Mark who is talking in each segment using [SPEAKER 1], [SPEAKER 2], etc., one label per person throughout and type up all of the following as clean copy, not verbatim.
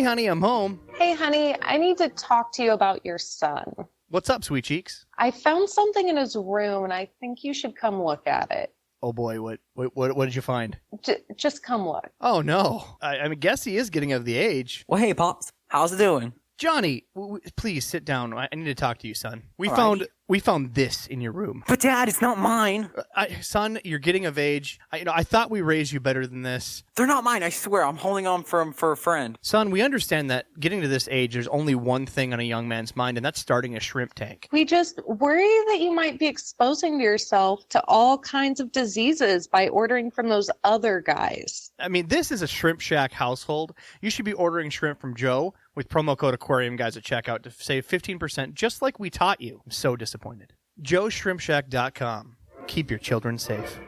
[SPEAKER 1] Hey, honey, I'm home.
[SPEAKER 2] Hey, honey, I need to talk to you about your son.
[SPEAKER 1] What's up, sweet cheeks?
[SPEAKER 2] I found something in his room, and I think you should come look at it.
[SPEAKER 1] Oh, boy, what did you find?
[SPEAKER 2] Just come look.
[SPEAKER 1] Oh, no. I guess he is getting of the age.
[SPEAKER 3] Well, hey, Pops. How's it doing?
[SPEAKER 1] Johnny, please sit down. I need to talk to you, son. We
[SPEAKER 3] All
[SPEAKER 1] found
[SPEAKER 3] right.
[SPEAKER 1] this in your room.
[SPEAKER 3] But, Dad, it's not mine.
[SPEAKER 1] Son, you're getting of age. I thought we raised you better than this.
[SPEAKER 3] They're not mine, I swear. I'm holding on for a friend.
[SPEAKER 1] Son, we understand that getting to this age, there's only one thing on a young man's mind, and that's starting a shrimp tank.
[SPEAKER 2] We just worry that you might be exposing yourself to all kinds of diseases by ordering from those other guys.
[SPEAKER 1] I mean, this is a Shrimp Shack household. You should be ordering shrimp from Joe with promo code Aquarium Guys at checkout to save 15%, just like we taught you. I'm so disappointed. JoeShrimpShack.com. Keep your children safe.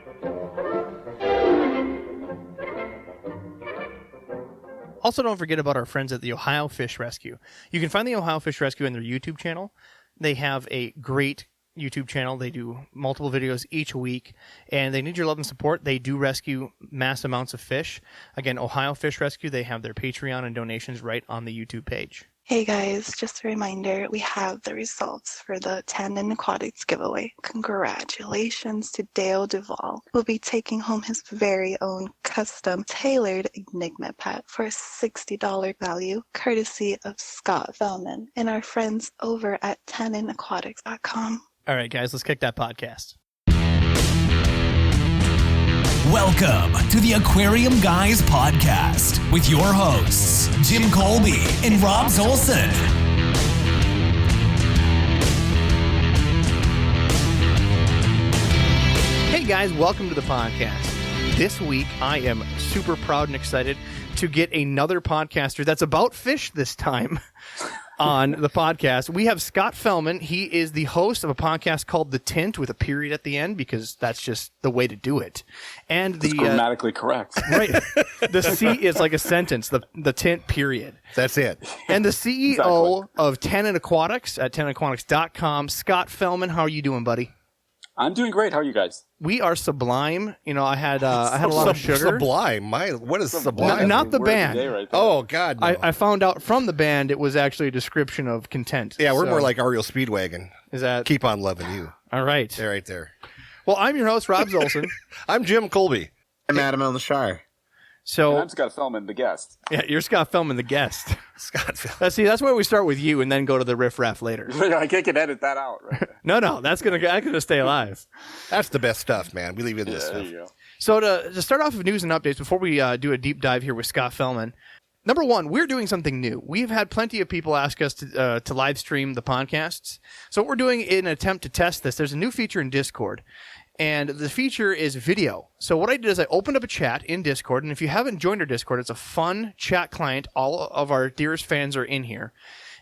[SPEAKER 1] Also, don't forget about our friends at the Ohio Fish Rescue. You can find the Ohio Fish Rescue on their YouTube channel. They have a great YouTube channel. They do multiple videos each week, and they need your love and support. They do rescue mass amounts of fish. Again, Ohio Fish Rescue, they have their Patreon and donations right on the YouTube page.
[SPEAKER 4] Hey guys, just a reminder, we have the results for the Tandon Aquatics giveaway. Congratulations to Dale Duvall. We'll be taking home his very own custom tailored Enigma pet for a $60 value, courtesy of Scott Fellman and our friends over at TandonAquatics.com.
[SPEAKER 1] All right, guys, let's kick that podcast.
[SPEAKER 5] Welcome to the Aquarium Guys podcast with your hosts, Jim Colby and Rob Zolson.
[SPEAKER 1] Hey, guys, welcome to the podcast. This week, I am super proud and excited to get another podcaster that's about fish this time on the podcast. We have Scott Fellman. He is the host of a podcast called The Tint with a period at the end because that's just the way to do it. And the
[SPEAKER 6] grammatically correct.
[SPEAKER 1] Right. The C is like a sentence, the Tint period.
[SPEAKER 7] That's it.
[SPEAKER 1] And the CEO of Tannent Aquatics at TannentAquatics.com, Scott Fellman. How are you doing, buddy?
[SPEAKER 6] I'm doing great. How are you guys?
[SPEAKER 1] We are sublime. You know, I had a lot of sugar.
[SPEAKER 7] Sublime. What is sublime?
[SPEAKER 1] Not the band.
[SPEAKER 6] Right
[SPEAKER 7] Oh, God. No.
[SPEAKER 1] I found out from the band it was actually a description of content.
[SPEAKER 7] Yeah, we're
[SPEAKER 1] So,
[SPEAKER 7] more like Ariel Speedwagon.
[SPEAKER 1] Is that
[SPEAKER 7] Keep on loving you.
[SPEAKER 1] all right?
[SPEAKER 7] They're right there.
[SPEAKER 1] Well, I'm your host, Rob Zolson.
[SPEAKER 7] I'm Jim Colby.
[SPEAKER 8] I'm Adam on the Shire.
[SPEAKER 6] And
[SPEAKER 1] So
[SPEAKER 6] I'm Scott Fellman, the guest.
[SPEAKER 1] yeah, you're Scott Fellman, the guest.
[SPEAKER 7] Scott Fellman.
[SPEAKER 1] That's why we start with you and then go to the riff raff later.
[SPEAKER 6] I can edit that out, right?
[SPEAKER 1] No, that's gonna stay alive.
[SPEAKER 7] That's the best stuff, man. We leave in this
[SPEAKER 6] Yeah, there
[SPEAKER 7] stuff.
[SPEAKER 6] you go.
[SPEAKER 1] So to start off with news and updates, before we do a deep dive here with Scott Fellman, number one, we're doing something new. We've had plenty of people ask us to live stream the podcasts. So what we're doing in an attempt to test this, there's a new feature in Discord. And the feature is video. So what I did is I opened up a chat in Discord. And if you haven't joined our Discord, it's a fun chat client. All of our dearest fans are in here.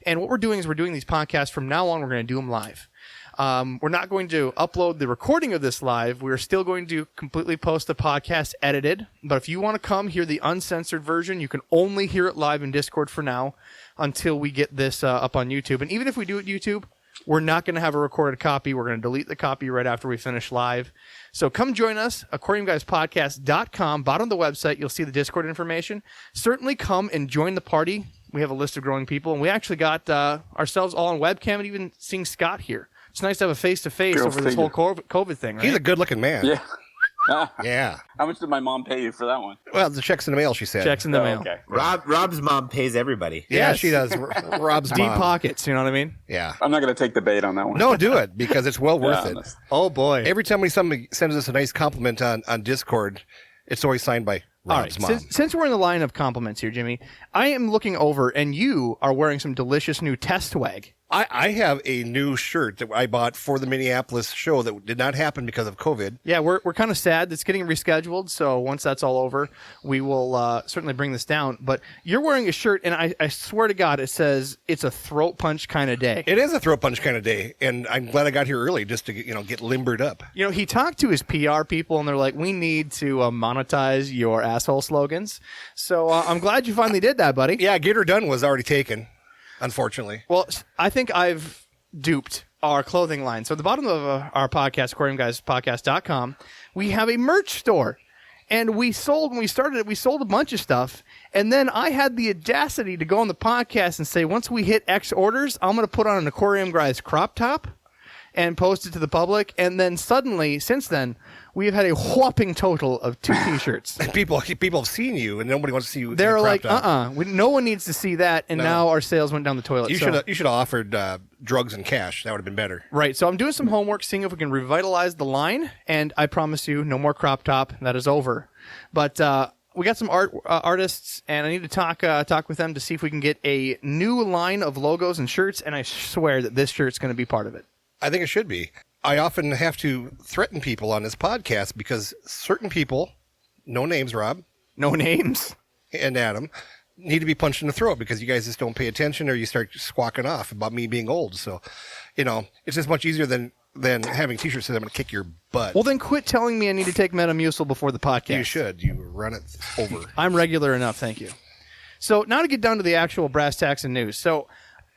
[SPEAKER 1] And what we're doing is we're doing these podcasts from now on. We're going to do them live. We're not going to upload the recording of this live. We're still going to completely post the podcast edited. But if you want to come hear the uncensored version, you can only hear it live in Discord for now until we get this up on YouTube. And even if we do it YouTube, we're not going to have a recorded copy. We're going to delete the copy right after we finish live. So come join us, aquariumguyspodcast.com. Bottom of the website, you'll see the Discord information. Certainly come and join the party. We have a list of growing people, and we actually got ourselves all on webcam and even seeing Scott here. It's nice to have a face-to-face over this whole COVID thing, right?
[SPEAKER 7] He's a good-looking man.
[SPEAKER 6] Yeah.
[SPEAKER 7] Yeah.
[SPEAKER 6] How much did my mom pay you for that one?
[SPEAKER 7] Well, the check's in the mail, she said.
[SPEAKER 1] Checks in the mail.
[SPEAKER 6] Okay.
[SPEAKER 8] Rob's mom pays everybody.
[SPEAKER 7] Yeah,
[SPEAKER 1] Yes.
[SPEAKER 7] she does. Rob's
[SPEAKER 1] Deep
[SPEAKER 7] mom.
[SPEAKER 1] pockets, you know what I mean?
[SPEAKER 7] Yeah.
[SPEAKER 6] I'm not going to take the bait on that one.
[SPEAKER 7] No, do it, because it's well worth it.
[SPEAKER 6] honest.
[SPEAKER 1] Oh, boy.
[SPEAKER 7] Every time somebody sends us a nice compliment on Discord, it's always signed by
[SPEAKER 1] All
[SPEAKER 7] Rob's
[SPEAKER 1] right,
[SPEAKER 7] mom.
[SPEAKER 1] since we're in the line of compliments here, Jimmy, I am looking over, and you are wearing some delicious new test swag.
[SPEAKER 7] I have a new shirt that I bought for the Minneapolis show that did not happen because of COVID.
[SPEAKER 1] Yeah, we're kind of sad that's getting rescheduled, so once that's all over, we will certainly bring this down. But you're wearing a shirt, and I swear to God, it says it's a throat punch kind of day.
[SPEAKER 7] It is a throat punch kind of day, and I'm glad I got here early just to get limbered up.
[SPEAKER 1] You know, he talked to his PR people, and they're like, we need to monetize your asshole slogans. So I'm glad you finally did that, buddy.
[SPEAKER 7] Yeah, Get Her Done was already taken, unfortunately.
[SPEAKER 1] Well, I think I've duped our clothing line. So at the bottom of our podcast, aquariumguyspodcast.com, we have a merch store. And we sold a bunch of stuff. And then I had the audacity to go on the podcast and say, once we hit X orders, I'm going to put on an Aquarium Guys crop top and post it to the public. And then suddenly, since then, we have had a whopping total of 2 T-shirts.
[SPEAKER 7] People have seen you, and nobody wants to see you.
[SPEAKER 1] They're
[SPEAKER 7] in a
[SPEAKER 1] like,
[SPEAKER 7] crop top.
[SPEAKER 1] no one needs to see that. And now our sales went down the toilet.
[SPEAKER 7] You should have offered drugs and cash. That would have been better.
[SPEAKER 1] Right. So I'm doing some homework, seeing if we can revitalize the line. And I promise you, no more crop top. That is over. But we got some artists, and I need to talk with them to see if we can get a new line of logos and shirts. And I swear that this shirt's going to be part of it.
[SPEAKER 7] I think it should be. I often have to threaten people on this podcast because certain people, no names, Rob.
[SPEAKER 1] No names.
[SPEAKER 7] And Adam, need to be punched in the throat because you guys just don't pay attention or you start squawking off about me being old. So, it's just much easier than having T-shirts that I'm going to kick your butt.
[SPEAKER 1] Well, then quit telling me I need to take Metamucil before the podcast.
[SPEAKER 7] You should. You run it over.
[SPEAKER 1] I'm regular enough, thank you. So now to get down to the actual brass tacks and news. So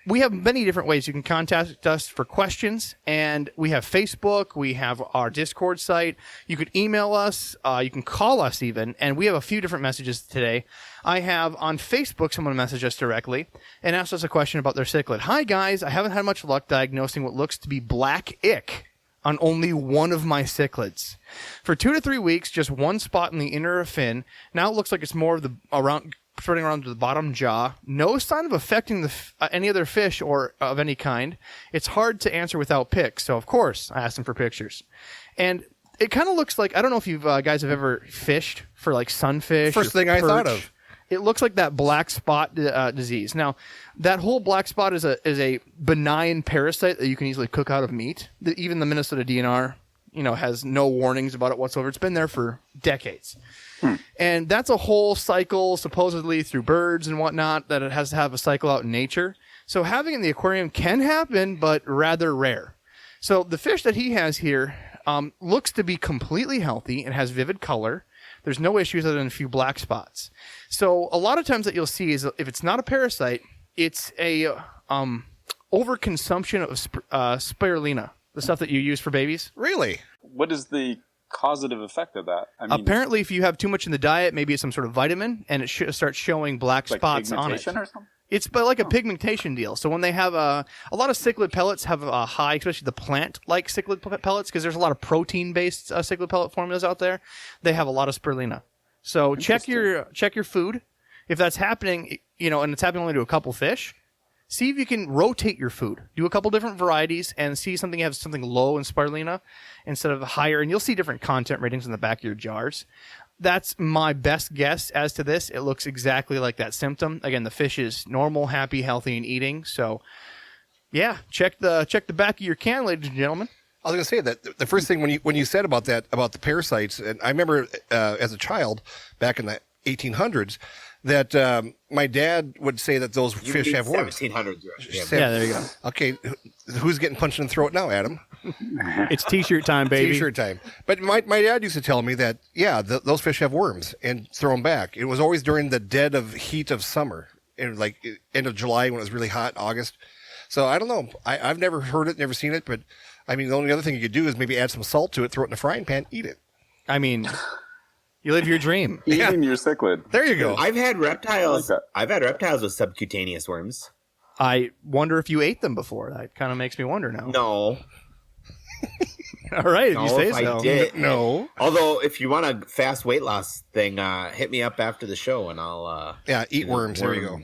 [SPEAKER 1] we have many different ways you can contact us for questions, and we have Facebook, we have our Discord site, you could email us, you can call us even, and we have a few different messages today. I have on Facebook someone message us directly and asked us a question about their cichlid. Hi guys, I haven't had much luck diagnosing what looks to be black ick on only one of my cichlids. For 2 to 3 weeks, just one spot in the inner fin. Now it looks like it's more of the spreading around to the bottom jaw. No sign of affecting any other fish or of any kind. It's hard to answer without pics. So, of course, I asked them for pictures. And it kind of looks like, I don't know if you guys have ever fished for like sunfish.
[SPEAKER 7] First thing I thought of.
[SPEAKER 1] It looks like that black spot disease. Now, that whole black spot is a benign parasite that you can easily cook out of meat. Even the Minnesota DNR, has no warnings about it whatsoever. It's been there for decades. And that's a whole cycle, supposedly through birds and whatnot, that it has to have a cycle out in nature. So having it in the aquarium can happen, but rather rare. So the fish that he has here looks to be completely healthy and has vivid color. There's no issues other than a few black spots. So a lot of times that you'll see is if it's not a parasite, it's a overconsumption of spirulina, the stuff that you use for babies.
[SPEAKER 7] Really?
[SPEAKER 6] What is the causative effect of that? I mean,
[SPEAKER 1] apparently, if you have too much in the diet, maybe it's some sort of vitamin, and it starts showing black spots on it.
[SPEAKER 6] Or something?
[SPEAKER 1] It's like a pigmentation deal. So when they have a lot of cichlid pellets have a high, especially the plant-like cichlid pellets, because there's a lot of protein-based cichlid pellet formulas out there. They have a lot of spirulina. So check your food. If that's happening, and it's happening only to a couple fish, see if you can rotate your food. Do a couple different varieties and see something has something low in spirulina instead of higher, and you'll see different content ratings in the back of your jars. That's my best guess as to this. It looks exactly like that symptom. Again, the fish is normal, happy, healthy, and eating. So, yeah, check the back of your can, ladies and gentlemen.
[SPEAKER 7] I was going to say that the first thing when you said about the parasites, and I remember as a child back in the 1800s that my dad would say that those fish have worms.
[SPEAKER 8] 1700s.
[SPEAKER 1] Yeah, there you go.
[SPEAKER 7] Okay, who's getting punched in the throat now, Adam?
[SPEAKER 1] It's T-shirt time, baby.
[SPEAKER 7] T-shirt time. But my dad used to tell me that, those fish have worms and throw them back. It was always during the dead of heat of summer, like end of July when it was really hot, August. So I don't know. I've never heard it, never seen it, but I mean, the only other thing you could do is maybe add some salt to it, throw it in a frying pan, eat it.
[SPEAKER 1] I mean, you live your dream.
[SPEAKER 6] Eating your cichlid.
[SPEAKER 7] There you go.
[SPEAKER 8] I've had reptiles.
[SPEAKER 6] I like
[SPEAKER 8] I've had reptiles with subcutaneous worms.
[SPEAKER 1] I wonder if you ate them before. That kind of makes me wonder now.
[SPEAKER 8] No.
[SPEAKER 1] All right, if you say
[SPEAKER 8] if
[SPEAKER 1] so.
[SPEAKER 8] I did.
[SPEAKER 7] No.
[SPEAKER 8] Although, if you want a fast weight loss thing, hit me up after the show and I'll...
[SPEAKER 7] eat worms. There you go.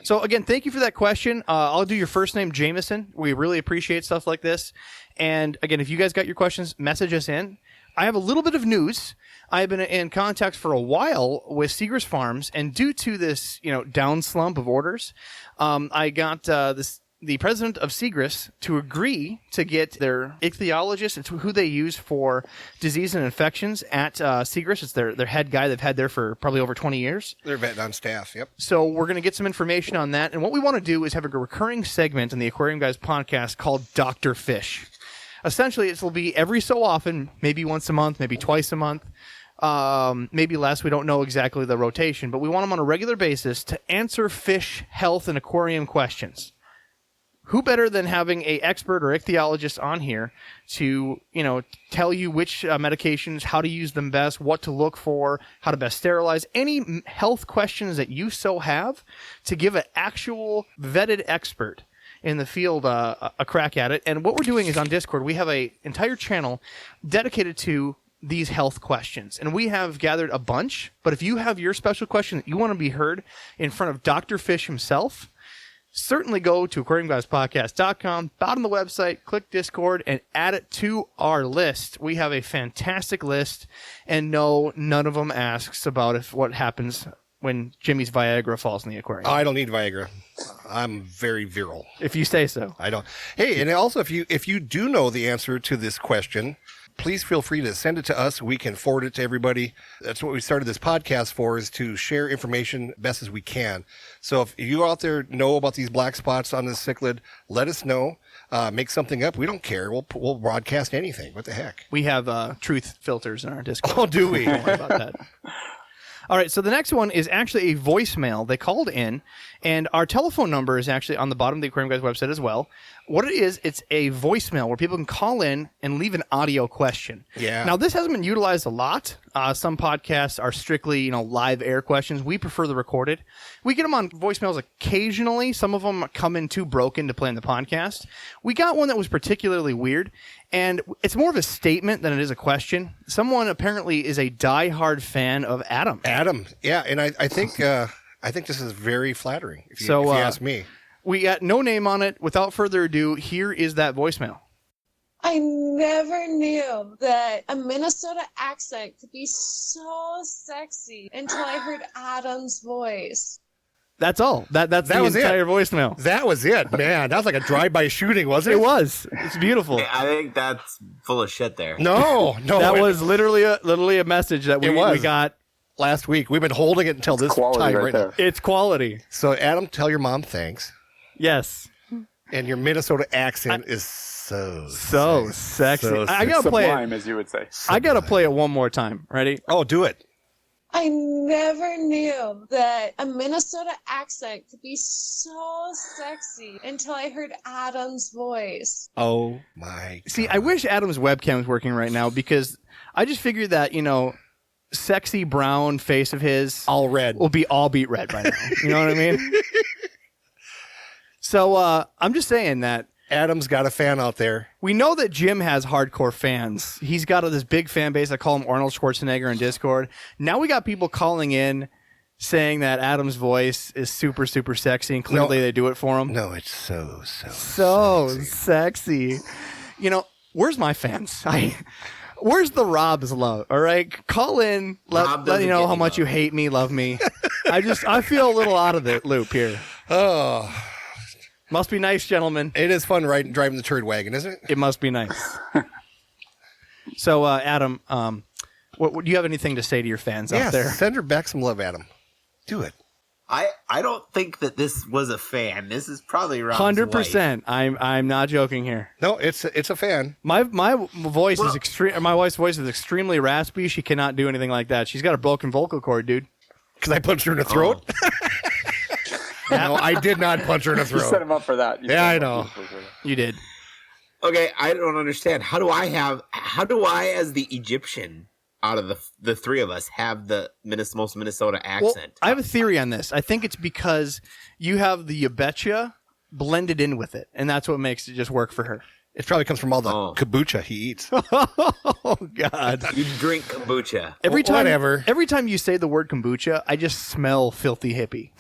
[SPEAKER 1] So, again, thank you for that question. I'll do your first name, Jameson. We really appreciate stuff like this. And, again, if you guys got your questions, message us in. I have a little bit of news. I've been in contact for a while with Seagrass Farms, and due to this, down slump of orders, I got the president of Seagrass to agree to get their ichthyologist. It's who they use for disease and infections at Seagrass. It's their head guy they've had there for probably over 20 years.
[SPEAKER 7] They're vet on staff, yep.
[SPEAKER 1] So we're going to get some information on that. And what we want to do is have a recurring segment in the Aquarium Guys podcast called Dr. Fish. Essentially, it will be every so often, maybe once a month, maybe twice a month, maybe less. We don't know exactly the rotation, but we want them on a regular basis to answer fish health and aquarium questions. who better than having a expert or ichthyologist on here to, tell you which medications, how to use them best, what to look for, how to best sterilize, any health questions that you so have, to give an actual vetted expert in the field a crack at it. And what we're doing is on Discord, we have an entire channel dedicated to these health questions, and we have gathered a bunch. But if you have your special question that you want to be heard in front of Dr. Fish himself, certainly go to aquariumguyspodcast.com, bottom of the website, click Discord, and add it to our list. We have a fantastic list, and no, none of them asks about what happens when Jimmy's Viagra falls in the aquarium.
[SPEAKER 7] I don't need Viagra. I'm very virile.
[SPEAKER 1] If you say so.
[SPEAKER 7] I don't. Hey, and also, if you do know the answer to this question, please feel free to send it to us. We can forward it to everybody. That's what we started this podcast for, is to share information best as we can. So if you out there know about these black spots on this cichlid, let us know. Make something up. We don't care. We'll broadcast anything. What the heck?
[SPEAKER 1] We have truth filters in our Discord.
[SPEAKER 7] Oh, do we?
[SPEAKER 1] Don't worry about that. All right, so the next one is actually a voicemail. They called in, and our telephone number is actually on the bottom of the Aquarium Guys website as well. What it is, it's a voicemail where people can call in and leave an audio question.
[SPEAKER 7] Yeah.
[SPEAKER 1] Now, this hasn't been utilized a lot. Some podcasts are strictly, live air questions. We prefer the recorded. We get them on voicemails occasionally. Some of them come in too broken to play in the podcast. We got one that was particularly weird, and it's more of a statement than it is a question. Someone apparently is a diehard fan of Adam.
[SPEAKER 7] Adam, yeah, and I think this is very flattering. If you ask me,
[SPEAKER 1] we got no name on it. Without further ado, here is that voicemail.
[SPEAKER 9] I never knew that a Minnesota accent could be so sexy until I heard Adam's voice.
[SPEAKER 1] That's all. That's the entire voicemail.
[SPEAKER 7] That was it, man. That was like a drive-by shooting, wasn't it?
[SPEAKER 1] It was. It's beautiful.
[SPEAKER 8] I think that's full of shit there.
[SPEAKER 7] No.
[SPEAKER 1] That was literally a message that we got
[SPEAKER 7] last week. We've been holding it until this time right now.
[SPEAKER 1] It's quality.
[SPEAKER 7] So, Adam, tell your mom thanks.
[SPEAKER 1] Yes.
[SPEAKER 7] And your Minnesota accent is so
[SPEAKER 1] sexy.
[SPEAKER 7] So
[SPEAKER 1] I gotta play
[SPEAKER 6] Sublime,
[SPEAKER 1] it.
[SPEAKER 6] as you would say.
[SPEAKER 1] I gotta play it one more time. Ready?
[SPEAKER 7] Oh, do it.
[SPEAKER 9] I never knew that a Minnesota accent could be so sexy until I heard Adam's voice.
[SPEAKER 7] Oh my God.
[SPEAKER 1] See, I wish Adam's webcam was working right now, because I just figured that, sexy brown face of his
[SPEAKER 7] all red
[SPEAKER 1] will be all beat red by now. You know what I mean? So I'm just saying that
[SPEAKER 7] Adam's got a fan out there.
[SPEAKER 1] We know that Jim has hardcore fans. He's got this big fan base. I call him Arnold Schwarzenegger in Discord. Now we got people calling in saying that Adam's voice is super, super sexy, and clearly they do it for him.
[SPEAKER 7] No, it's so
[SPEAKER 1] sexy. Where's my fans? Where's the Rob's love? All right, call in. Let you know how much you hate me, love me. I feel a little out of the loop here.
[SPEAKER 7] Oh.
[SPEAKER 1] Must be nice, gentlemen.
[SPEAKER 7] It is fun driving the turd wagon, isn't it?
[SPEAKER 1] It must be nice. So, Adam, what do you have anything to say to your fans out there?
[SPEAKER 7] Send her back some love, Adam. Do it.
[SPEAKER 8] I don't think that this was a fan. This is probably Rob's
[SPEAKER 1] 100%. I'm not joking here.
[SPEAKER 7] No, it's a fan.
[SPEAKER 1] My voice is extreme. My wife's voice is extremely raspy. She cannot do anything like that. She's got a broken vocal cord, dude.
[SPEAKER 7] Because I punched her in the throat. Oh. No, I did not punch her in the throat.
[SPEAKER 6] You set him up for that.
[SPEAKER 7] Yeah, I know.
[SPEAKER 1] You did.
[SPEAKER 8] Okay, I don't understand. How do I, as the Egyptian out of the three of us, have the most Minnesota accent?
[SPEAKER 1] Well, I have a theory on this. I think it's because you have the you betcha blended in with it, and that's what makes it just work for her.
[SPEAKER 7] It probably comes from all the kombucha he eats.
[SPEAKER 1] Oh, God.
[SPEAKER 8] You drink kombucha.
[SPEAKER 1] Every time you say the word kombucha, I just smell filthy hippie.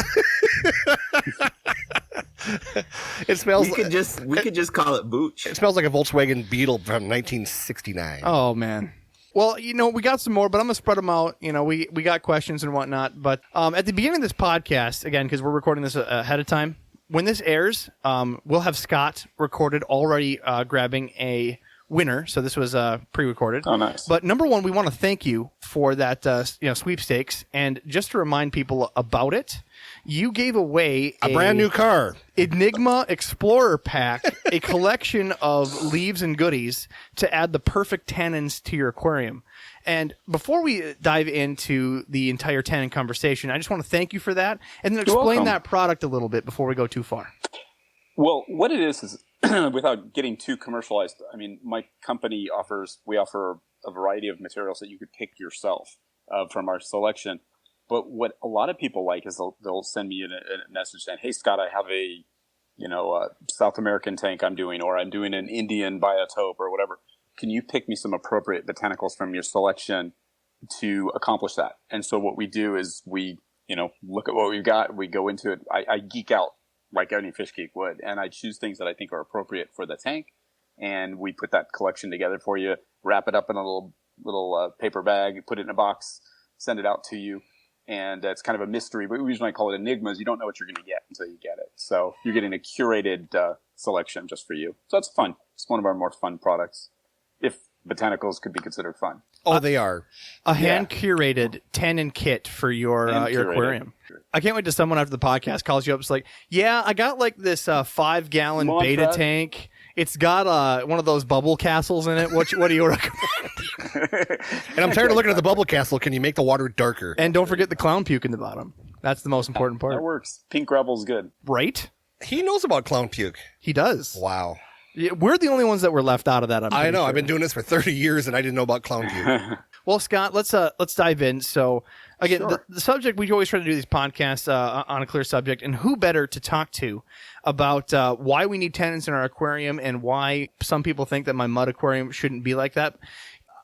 [SPEAKER 7] It smells.
[SPEAKER 8] We could just call it booch.
[SPEAKER 7] It smells like a Volkswagen Beetle from 1969.
[SPEAKER 1] Oh, man. Well, we got some more, but I'm going to spread them out. We got questions and whatnot. But at the beginning of this podcast, again, because we're recording this ahead of time, when this airs, we'll have Scott recorded already grabbing a winner. So this was pre-recorded.
[SPEAKER 6] Oh, nice.
[SPEAKER 1] But number one, we want to thank you for that sweepstakes. And just to remind people about it, you gave away
[SPEAKER 7] a brand new car.
[SPEAKER 1] Enigma Explorer Pack, a collection of leaves and goodies to add the perfect tannins to your aquarium. And before we dive into the entire tannin conversation, I just want to thank you for that and then explain that product a little bit before we go too far.
[SPEAKER 6] Well, what it is without getting too commercialized, I mean, my company we offer a variety of materials that you could pick yourself from our selection. But what a lot of people like is they'll send me a message saying, "Hey, Scott, I have a South American tank I'm doing, or I'm doing an Indian biotope or whatever. Can you pick me some appropriate botanicals from your selection to accomplish that?" And so what we do is we, look at what we've got. We go into it. I geek out like any fish geek would, and I choose things that I think are appropriate for the tank. And we put that collection together for you, wrap it up in a little paper bag, put it in a box, send it out to you. And it's kind of a mystery, but we usually call it enigmas. You don't know what you're going to get until you get it. So you're getting a curated selection just for you. So that's fun. It's one of our more fun products, if botanicals could be considered fun.
[SPEAKER 7] Oh, they are.
[SPEAKER 1] A hand-curated tannin kit for your aquarium. I can't wait till someone after the podcast calls you up. It's like, yeah, I got like this 5-gallon beta tank. It's got one of those bubble castles in it. What do you recommend?
[SPEAKER 7] And I'm tired of looking at the bubble castle. Can you make the water darker?
[SPEAKER 1] And don't forget the clown puke in the bottom. That's the most important part.
[SPEAKER 6] That works. Pink gravel's good.
[SPEAKER 1] Right?
[SPEAKER 7] He knows about clown puke.
[SPEAKER 1] He does.
[SPEAKER 7] Wow.
[SPEAKER 1] Yeah, we're the only ones that were left out of that.
[SPEAKER 7] I know.
[SPEAKER 1] Sure.
[SPEAKER 7] I've been doing this for 30 years, and I didn't know about clown puke.
[SPEAKER 1] Well, Scott, let's dive in. So, again,
[SPEAKER 6] Sure.
[SPEAKER 1] the subject, we always try to do these podcasts on a clear subject, and who better to talk to about why we need tannins in our aquarium and why some people think that my mud aquarium shouldn't be like that.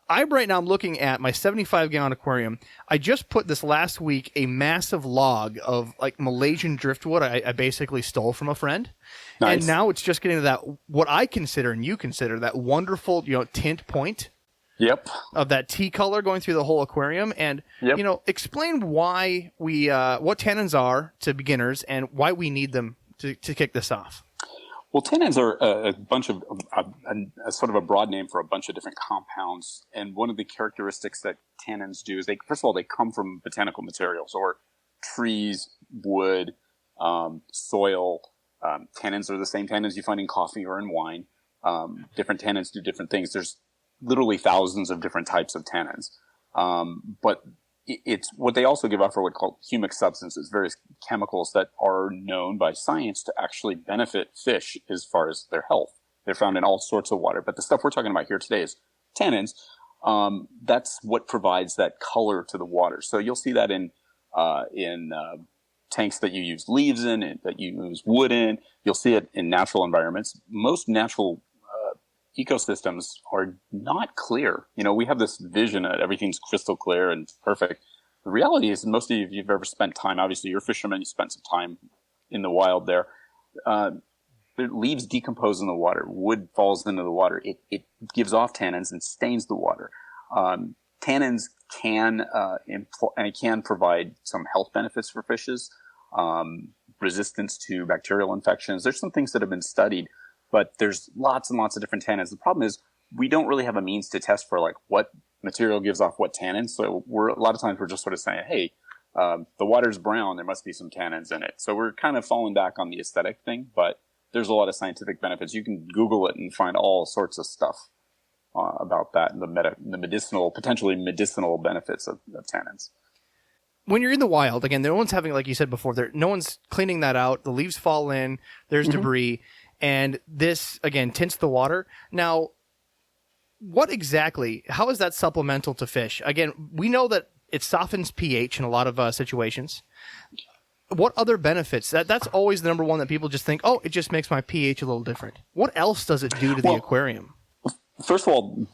[SPEAKER 1] Right now I'm looking at my 75-gallon aquarium. I just put this last week a massive log of like Malaysian driftwood I basically stole from a friend.
[SPEAKER 6] Nice.
[SPEAKER 1] And now it's just getting to that, what I consider and you consider that wonderful, tint point.
[SPEAKER 6] Yep.
[SPEAKER 1] Of that tea color going through the whole aquarium. And, explain why what tannins are to beginners and why we need them to kick this off.
[SPEAKER 6] Well, tannins are a bunch of a sort of a broad name for a bunch of different compounds. And one of the characteristics that tannins do is first of all, they come from botanical materials or trees, wood, soil. Tannins are the same tannins you find in coffee or in wine. Different tannins do different things. There's literally thousands of different types of tannins. But it's what they also give off are what are called humic substances, various chemicals that are known by science to actually benefit fish as far as their health. They're found in all sorts of water. But the stuff we're talking about here today is tannins. That's what provides that color to the water. So you'll see that in tanks that you use leaves in, and that you use wood in. You'll see it in natural environments. Most natural ecosystems are not clear. We have this vision that everything's crystal clear and perfect. The reality is, most of you, if you've ever spent time, obviously you're a fisherman, you spent some time in the wild there. The leaves decompose in the water. Wood falls into the water. It gives off tannins and stains the water. Tannins can provide some health benefits for fishes, resistance to bacterial infections. There's some things that have been studied, but there's lots and lots of different tannins. The problem is we don't really have a means to test for like what material gives off what tannins. So a lot of times we're just sort of saying, hey, the water's brown, there must be some tannins in it. So we're kind of falling back on the aesthetic thing, but there's a lot of scientific benefits. You can Google it and find all sorts of stuff about that and the potentially medicinal benefits of tannins.
[SPEAKER 1] When you're in the wild, again, no one's having, like you said before, no one's cleaning that out. The leaves fall in, there's debris. And this, again, tints the water. Now, how is that supplemental to fish? Again, we know that it softens pH in a lot of situations. What other benefits? That's always the number one that people just think, oh, it just makes my pH a little different. What else does it do to the aquarium?
[SPEAKER 6] First of all,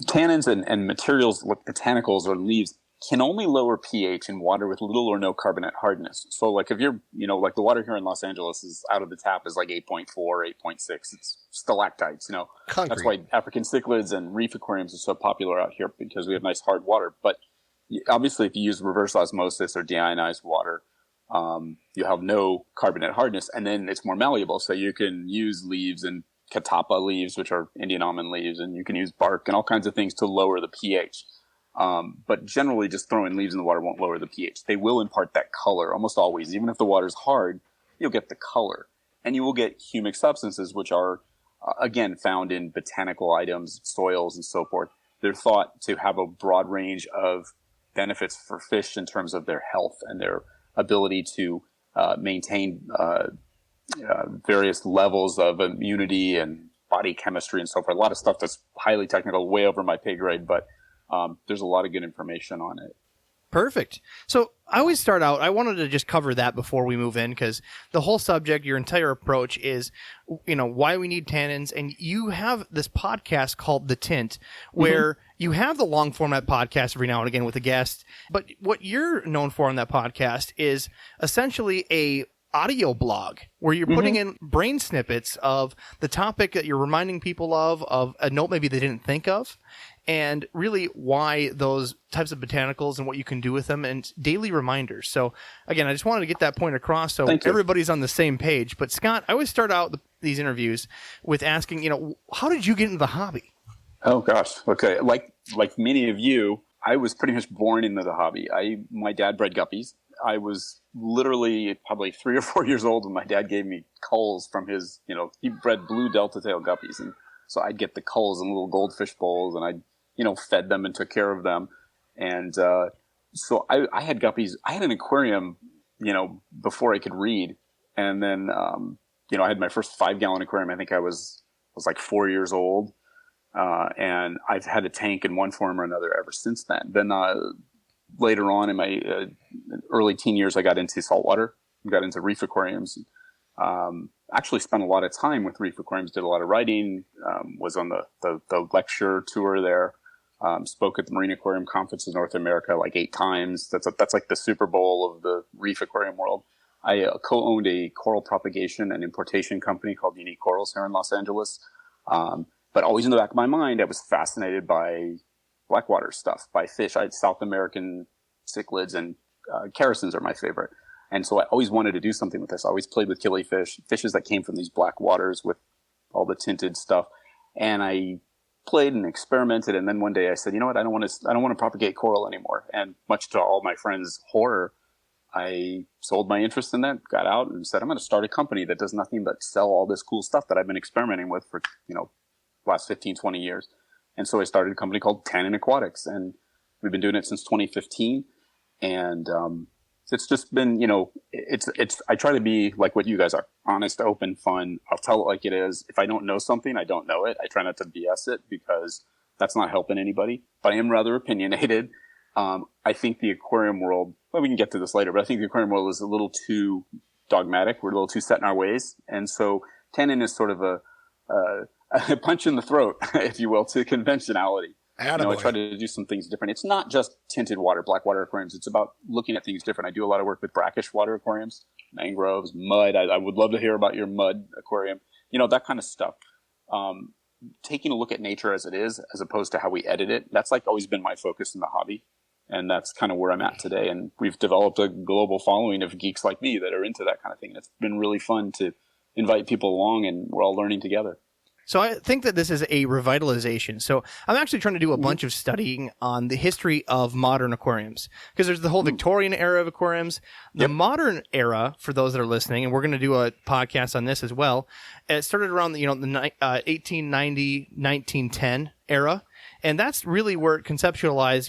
[SPEAKER 6] tannins and materials like botanicals or leaves can only lower pH in water with little or no carbonate hardness. So like if you're, like the water here in Los Angeles is out of the tap is like 8.4, 8.6. It's stalactites,
[SPEAKER 7] Concrete.
[SPEAKER 6] That's why African cichlids and reef aquariums are so popular out here because we have nice hard water. But obviously if you use reverse osmosis or deionized water, you have no carbonate hardness and then it's more malleable. So you can use leaves and catappa leaves, which are Indian almond leaves, and you can use bark and all kinds of things to lower the pH. But generally just throwing leaves in the water won't lower the pH. They will impart that color almost always. Even if the water's hard, you'll get the color. And you will get humic substances, which are, again, found in botanical items, soils, and so forth. They're thought to have a broad range of benefits for fish in terms of their health and their ability to maintain various levels of immunity and body chemistry and so forth. A lot of stuff that's highly technical, way over my pay grade, but there's a lot of good information on it.
[SPEAKER 1] Perfect. So I always start out, I wanted to just cover that before we move in, because the whole subject, your entire approach is, why we need tannins. And you have this podcast called The Tint, where you have the long format podcast every now and again with a guest. But what you're known for on that podcast is essentially a audio blog where you're putting in brain snippets of the topic that you're reminding people of a note maybe they didn't think of, and really why those types of botanicals and what you can do with them, and daily reminders. So again, I just wanted to get that point across so everybody's on the same page. But Scott, I always start out these interviews with asking, how did you get into the hobby?
[SPEAKER 6] Oh gosh. Okay. Like many of you, I was pretty much born into the hobby. My dad bred guppies. I was literally probably 3 or 4 years old when my dad gave me culls from his, he bred blue delta tail guppies. And so I'd get the culls in little goldfish bowls, and I'd, fed them and took care of them. And so I had guppies. I had an aquarium, before I could read. And then, I had my first 5-gallon aquarium. I think I was like 4 years old. And I've had a tank in one form or another ever since then. Then later on in my early teen years, I got into saltwater, got into reef aquariums. Actually spent a lot of time with reef aquariums, did a lot of writing, was on the lecture tour there, spoke at the Marine Aquarium Conference in North America like 8 times. That's like the Super Bowl of the reef aquarium world. I co-owned a coral propagation and importation company called Unique Corals here in Los Angeles. But always in the back of my mind, I was fascinated by blackwater stuff, by fish. I had South American cichlids, and characins are my favorite. And so I always wanted to do something with this. I always played with killifish, fishes that came from these black waters with all the tinted stuff. And I played and experimented. And then one day I said, you know what? I don't want to propagate coral anymore. And much to all my friends' horror, I sold my interest in that, got out and said, I'm going to start a company that does nothing but sell all this cool stuff that I've been experimenting with for, last 15, 20 years. And so I started a company called Tannin Aquatics, and we've been doing it since 2015. And, it's just been, I try to be like what you guys are, honest, open, fun. I'll tell it like it is. If I don't know something, I don't know it. I try not to BS it because that's not helping anybody, but I am rather opinionated. I think the aquarium world, well, we can get to this later, but I think the aquarium world is a little too dogmatic. We're a little too set in our ways. And so tannin is sort of a punch in the throat, if you will, to conventionality. I try to do some things different. It's not just tinted water, black water aquariums. It's about looking at things different. I do a lot of work with brackish water aquariums, mangroves, mud. I would love to hear about your mud aquarium, that kind of stuff. Taking a look at nature as it is, as opposed to how we edit it. That's like always been my focus in the hobby. And that's kind of where I'm at today. And we've developed a global following of geeks like me that are into that kind of thing. And it's been really fun to invite people along, and we're all learning together.
[SPEAKER 1] So I think that this is a revitalization. So I'm actually trying to do a bunch of studying on the history of modern aquariums, because there's the whole Victorian era of aquariums. The modern era, for those that are listening, and we're going to do a podcast on this as well, it started around the 1890, 1910 era. And that's really where it conceptualized,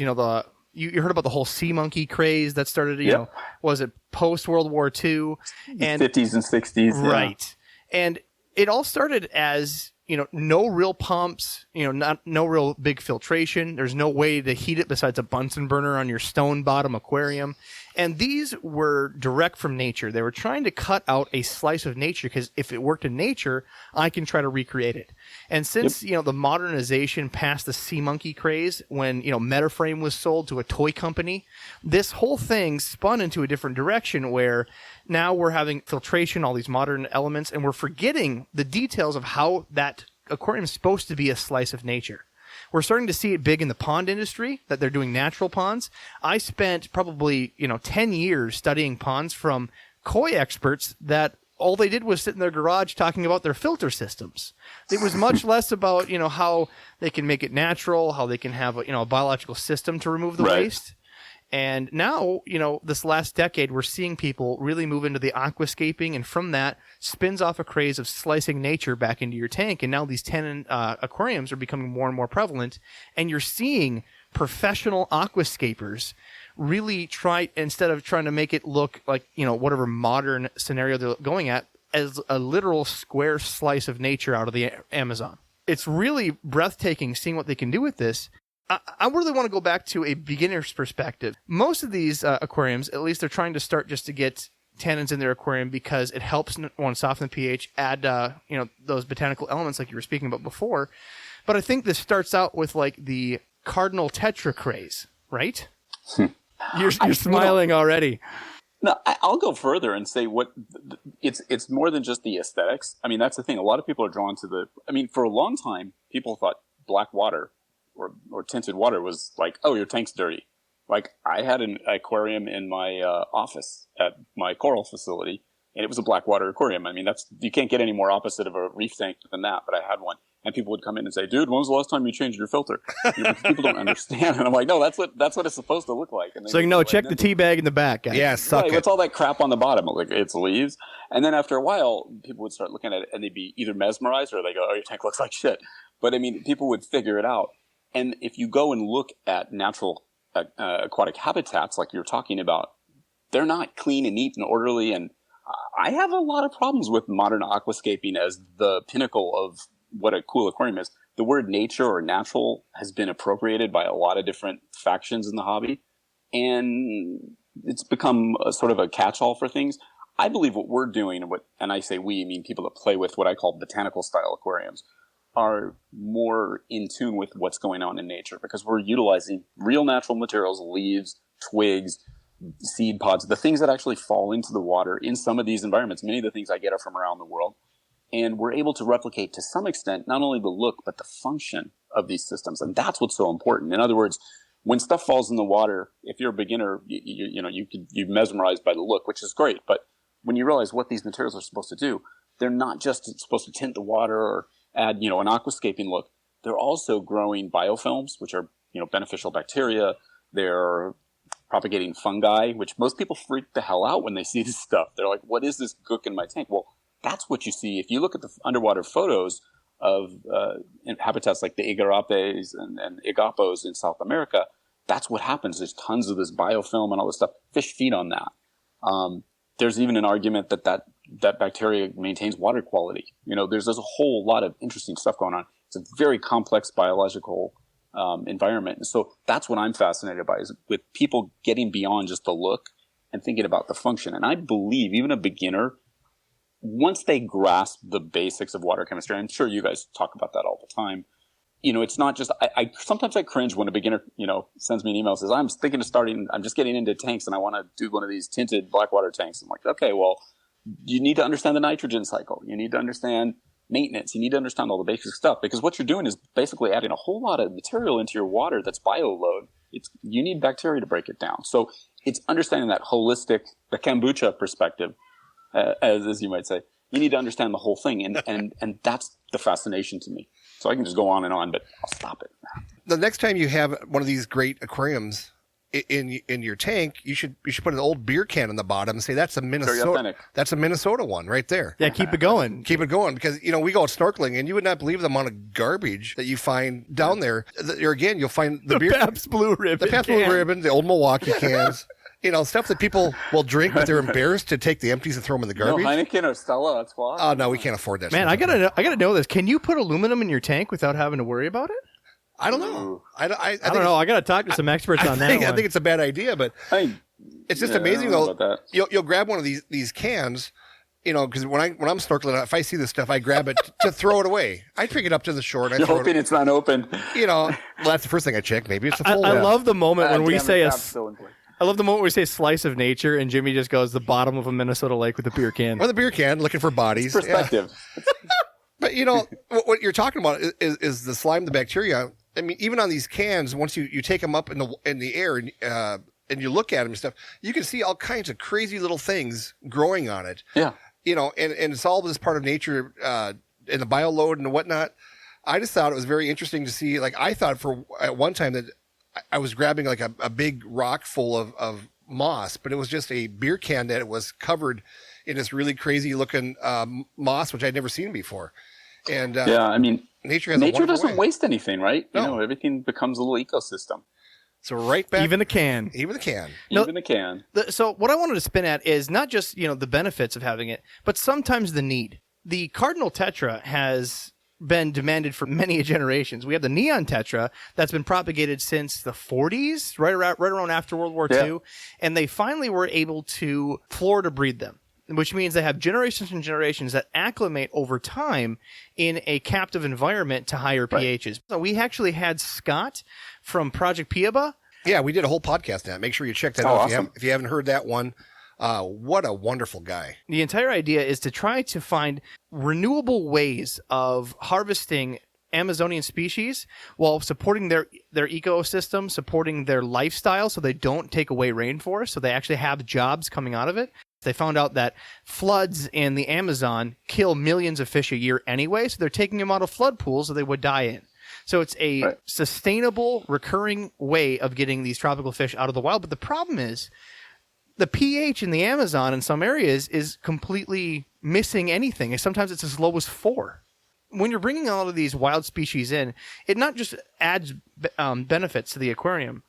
[SPEAKER 1] you heard about the whole sea monkey craze that started, was it post World War II? And
[SPEAKER 6] 50s and 60s.
[SPEAKER 1] Right. And it all started as, no real pumps, no real big filtration. There's no way to heat it besides a Bunsen burner on your stone bottom aquarium. And these were direct from nature. They were trying to cut out a slice of nature, because if it worked in nature, I can try to recreate it. And since, the modernization past the sea monkey craze, when, Metaframe was sold to a toy company, this whole thing spun into a different direction where now we're having filtration, all these modern elements, and we're forgetting the details of how that aquarium is supposed to be a slice of nature. We're starting to see it big in the pond industry, that they're doing natural ponds. I spent probably, 10 years studying ponds from koi experts that all they did was sit in their garage talking about their filter systems. It was much less about, how they can make it natural, how they can have a biological system to remove the waste. And now, this last decade, we're seeing people really move into the aquascaping, and from that spins off a craze of slicing nature back into your tank. And now these tannin aquariums are becoming more and more prevalent, and you're seeing professional aquascapers really try, instead of trying to make it look like, whatever modern scenario they're going at, as a literal square slice of nature out of the Amazon. It's really breathtaking seeing what they can do with this. I really want to go back to a beginner's perspective. Most of these aquariums, at least they're trying to start just to get tannins in their aquarium because it helps soften the pH, add those botanical elements like you were speaking about before. But I think this starts out with like the cardinal tetra craze, right? You're smiling already.
[SPEAKER 6] No, I'll go further and say it's more than just the aesthetics. I mean, that's the thing. A lot of people are drawn to for a long time, people thought black water or tinted water was like, oh, your tank's dirty. Like, I had an aquarium in my office at my coral facility, and it was a black water aquarium. I mean, you can't get any more opposite of a reef tank than that, but I had one. And people would come in and say, dude, when was the last time you changed your filter? People don't understand. And I'm like, no, that's what it's supposed to look like. And
[SPEAKER 1] so, check the tea bag in the back, guys.
[SPEAKER 7] Yeah, suck it.
[SPEAKER 6] What's all that crap on the bottom? Like, it's leaves. And then after a while, people would start looking at it, and they'd be either mesmerized or they go, oh, your tank looks like shit. But, I mean, people would figure it out. And if you go and look at natural aquatic habitats like you're talking about, they're not clean and neat and orderly. And I have a lot of problems with modern aquascaping as the pinnacle of what a cool aquarium is. The word nature or natural has been appropriated by a lot of different factions in the hobby, and it's become a sort of a catch-all for things. I believe what we're doing, and I say we, I mean people that play with what I call botanical style aquariums, are more in tune with what's going on in nature, because we're utilizing real natural materials, leaves, twigs, seed pods, the things that actually fall into the water in some of these environments. Many of the things I get are from around the world. And we're able to replicate to some extent not only the look, but the function of these systems. And that's what's so important. In other words, when stuff falls in the water, if you're a beginner, you're mesmerized by the look, which is great. But when you realize what these materials are supposed to do, they're not just supposed to tint the water or add, an aquascaping look. They're also growing biofilms, which are, beneficial bacteria. They're propagating fungi, which most people freak the hell out when they see this stuff. They're like, what is this gook in my tank? Well, that's what you see. If you look at the underwater photos of habitats like the igarapes and igapos in South America, that's what happens. There's tons of this biofilm and all this stuff. Fish feed on that. There's even an argument that bacteria maintains water quality. There's a whole lot of interesting stuff going on. It's a very complex biological environment. And so that's what I'm fascinated by, is with people getting beyond just the look and thinking about the function. And I believe even a beginner, once they grasp the basics of water chemistry, I'm sure you guys talk about that all the time. It's not just, I sometimes I cringe when a beginner, sends me an email and says, I'm just getting into tanks and I want to do one of these tinted black water tanks. I'm like, okay, well, you need to understand the nitrogen cycle. You need to understand maintenance. You need to understand all the basic stuff, because what you're doing is basically adding a whole lot of material into your water that's bioload. You need bacteria to break it down. So it's understanding that holistic, the kombucha perspective, as you might say. You need to understand the whole thing, and that's the fascination to me. So I can just go on, but I'll stop it.
[SPEAKER 7] The next time you have one of these great aquariums in your tank, you should put an old beer can on the bottom and say that's a Minnesota. That's a Minnesota one right there.
[SPEAKER 1] Yeah, keep it going.
[SPEAKER 7] Keep it going, because we go out snorkeling and you would not believe the amount of garbage that you find down there. There again, you'll find the beer,
[SPEAKER 1] Pabst Blue Ribbon,
[SPEAKER 7] the old Milwaukee cans. Stuff that people will drink, but they're embarrassed to take the empties and throw them in the garbage.
[SPEAKER 6] No Heineken or Stella, that's why.
[SPEAKER 7] Oh no, we can't afford that.
[SPEAKER 1] Man, I gotta know this. Can you put aluminum in your tank without having to worry about it?
[SPEAKER 7] I don't know. I
[SPEAKER 1] don't know. I gotta talk to some experts on that.
[SPEAKER 7] I think it's a bad idea, but it's just amazing though. You'll grab one of these cans, because when I'm snorkeling, if I see this stuff, I grab it to throw it away. I pick it up to the shore. And
[SPEAKER 6] You're hoping it's not open.
[SPEAKER 7] Well, that's the first thing I check. Maybe it's a full.
[SPEAKER 1] I love the moment when we say I love the moment we say slice of nature, and Jimmy just goes the bottom of a Minnesota lake with a beer can.
[SPEAKER 7] Or the beer can, looking for bodies.
[SPEAKER 6] It's perspective.
[SPEAKER 7] Yeah. But what you're talking about is the slime, the bacteria. I mean, even on these cans, once you take them up in the air and you look at them and stuff, you can see all kinds of crazy little things growing on it.
[SPEAKER 6] Yeah.
[SPEAKER 7] And it's all this part of nature and the bioload and whatnot. I just thought it was very interesting to see. Like, I thought at one time that I was grabbing like a big rock full of moss, but it was just a beer can that was covered in this really crazy looking moss, which I'd never seen before. And
[SPEAKER 6] I mean,
[SPEAKER 7] nature
[SPEAKER 6] doesn't waste anything, right?
[SPEAKER 7] No.
[SPEAKER 6] Everything becomes a little ecosystem.
[SPEAKER 7] So right back.
[SPEAKER 1] Even the can.
[SPEAKER 7] Even the can.
[SPEAKER 1] No,
[SPEAKER 6] Even the can.
[SPEAKER 1] So what I wanted to spin at is not just, the benefits of having it, but sometimes the need. The Cardinal Tetra has been demanded for many generations. We have the Neon Tetra that's been propagated since the 40s, right around after World War II, and they finally were able to Florida breed them, which means they have generations and generations that acclimate over time in a captive environment to higher pHs. So we actually had Scott from Project Piaba.
[SPEAKER 7] Yeah, we did a whole podcast on that. Make sure you check that out if you haven't heard that one. What a wonderful guy.
[SPEAKER 1] The entire idea is to try to find renewable ways of harvesting Amazonian species while supporting their ecosystem, supporting their lifestyle so they don't take away rainforest, so they actually have jobs coming out of it. They found out that floods in the Amazon kill millions of fish a year anyway, so they're taking them out of flood pools so they would die in. So it's a sustainable, recurring way of getting these tropical fish out of the wild. But the problem is the pH in the Amazon in some areas is completely missing anything. And sometimes it's as low as 4. When you're bringing all of these wild species in, it not just adds benefits to the aquarium.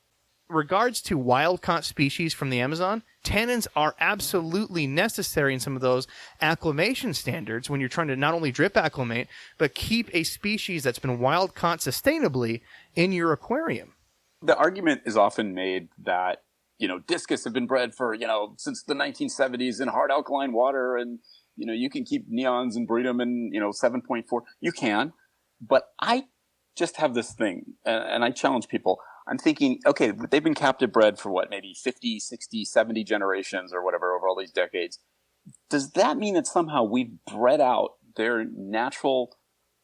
[SPEAKER 1] Regards to wild-caught species from the Amazon, tannins are absolutely necessary in some of those acclimation standards when you're trying to not only drip acclimate, but keep a species that's been wild-caught sustainably in your aquarium.
[SPEAKER 6] The argument is often made that, discus have been bred for, since the 1970s in hard alkaline water, and, you can keep neons and breed them in, 7.4. You can, but I just have this thing, and I challenge people. I'm thinking, okay, they've been captive bred for what, maybe 50, 60, 70 generations or whatever over all these decades. Does that mean that somehow we've bred out their natural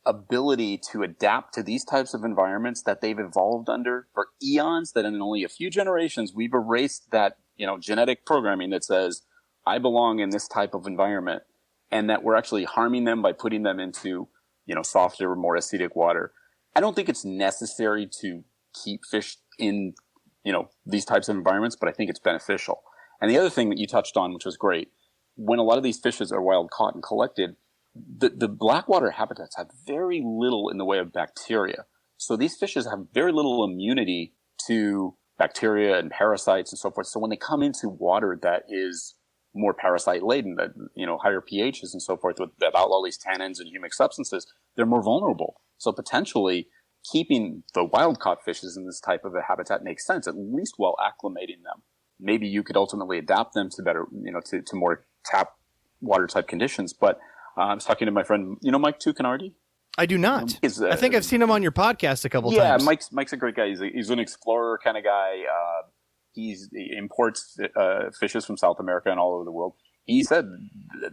[SPEAKER 6] ability to adapt to these types of environments that they've evolved under for eons, that in only a few generations we've erased that, genetic programming that says, I belong in this type of environment, and that we're actually harming them by putting them into, softer, more acidic water? I don't think it's necessary to keep fish in, these types of environments, but I think it's beneficial. And the other thing that you touched on, which was great, when a lot of these fishes are wild caught and collected, the blackwater habitats have very little in the way of bacteria. So these fishes have very little immunity to bacteria and parasites and so forth. So when they come into water that is more parasite laden, that, higher pHs and so forth, that outlaw these tannins and humic substances, they're more vulnerable. So potentially keeping the wild-caught fishes in this type of a habitat makes sense, at least while acclimating them. Maybe you could ultimately adapt them to better, to more tap water type conditions. But I was talking to my friend, Mike Tucanardi?
[SPEAKER 1] I do not. I think I've seen him on your podcast a couple times.
[SPEAKER 6] Yeah, Mike's a great guy. He's an explorer kind of guy. He imports fishes from South America and all over the world. He said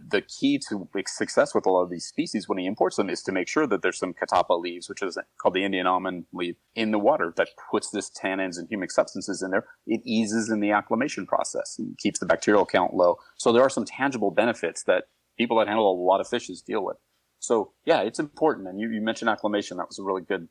[SPEAKER 6] the key to success with a lot of these species when he imports them is to make sure that there's some catappa leaves, which is called the Indian almond leaf, in the water that puts this tannins and humic substances in there. It eases in the acclimation process and keeps the bacterial count low. So there are some tangible benefits that people that handle a lot of fishes deal with. So yeah, it's important. And you mentioned acclimation. That was a really good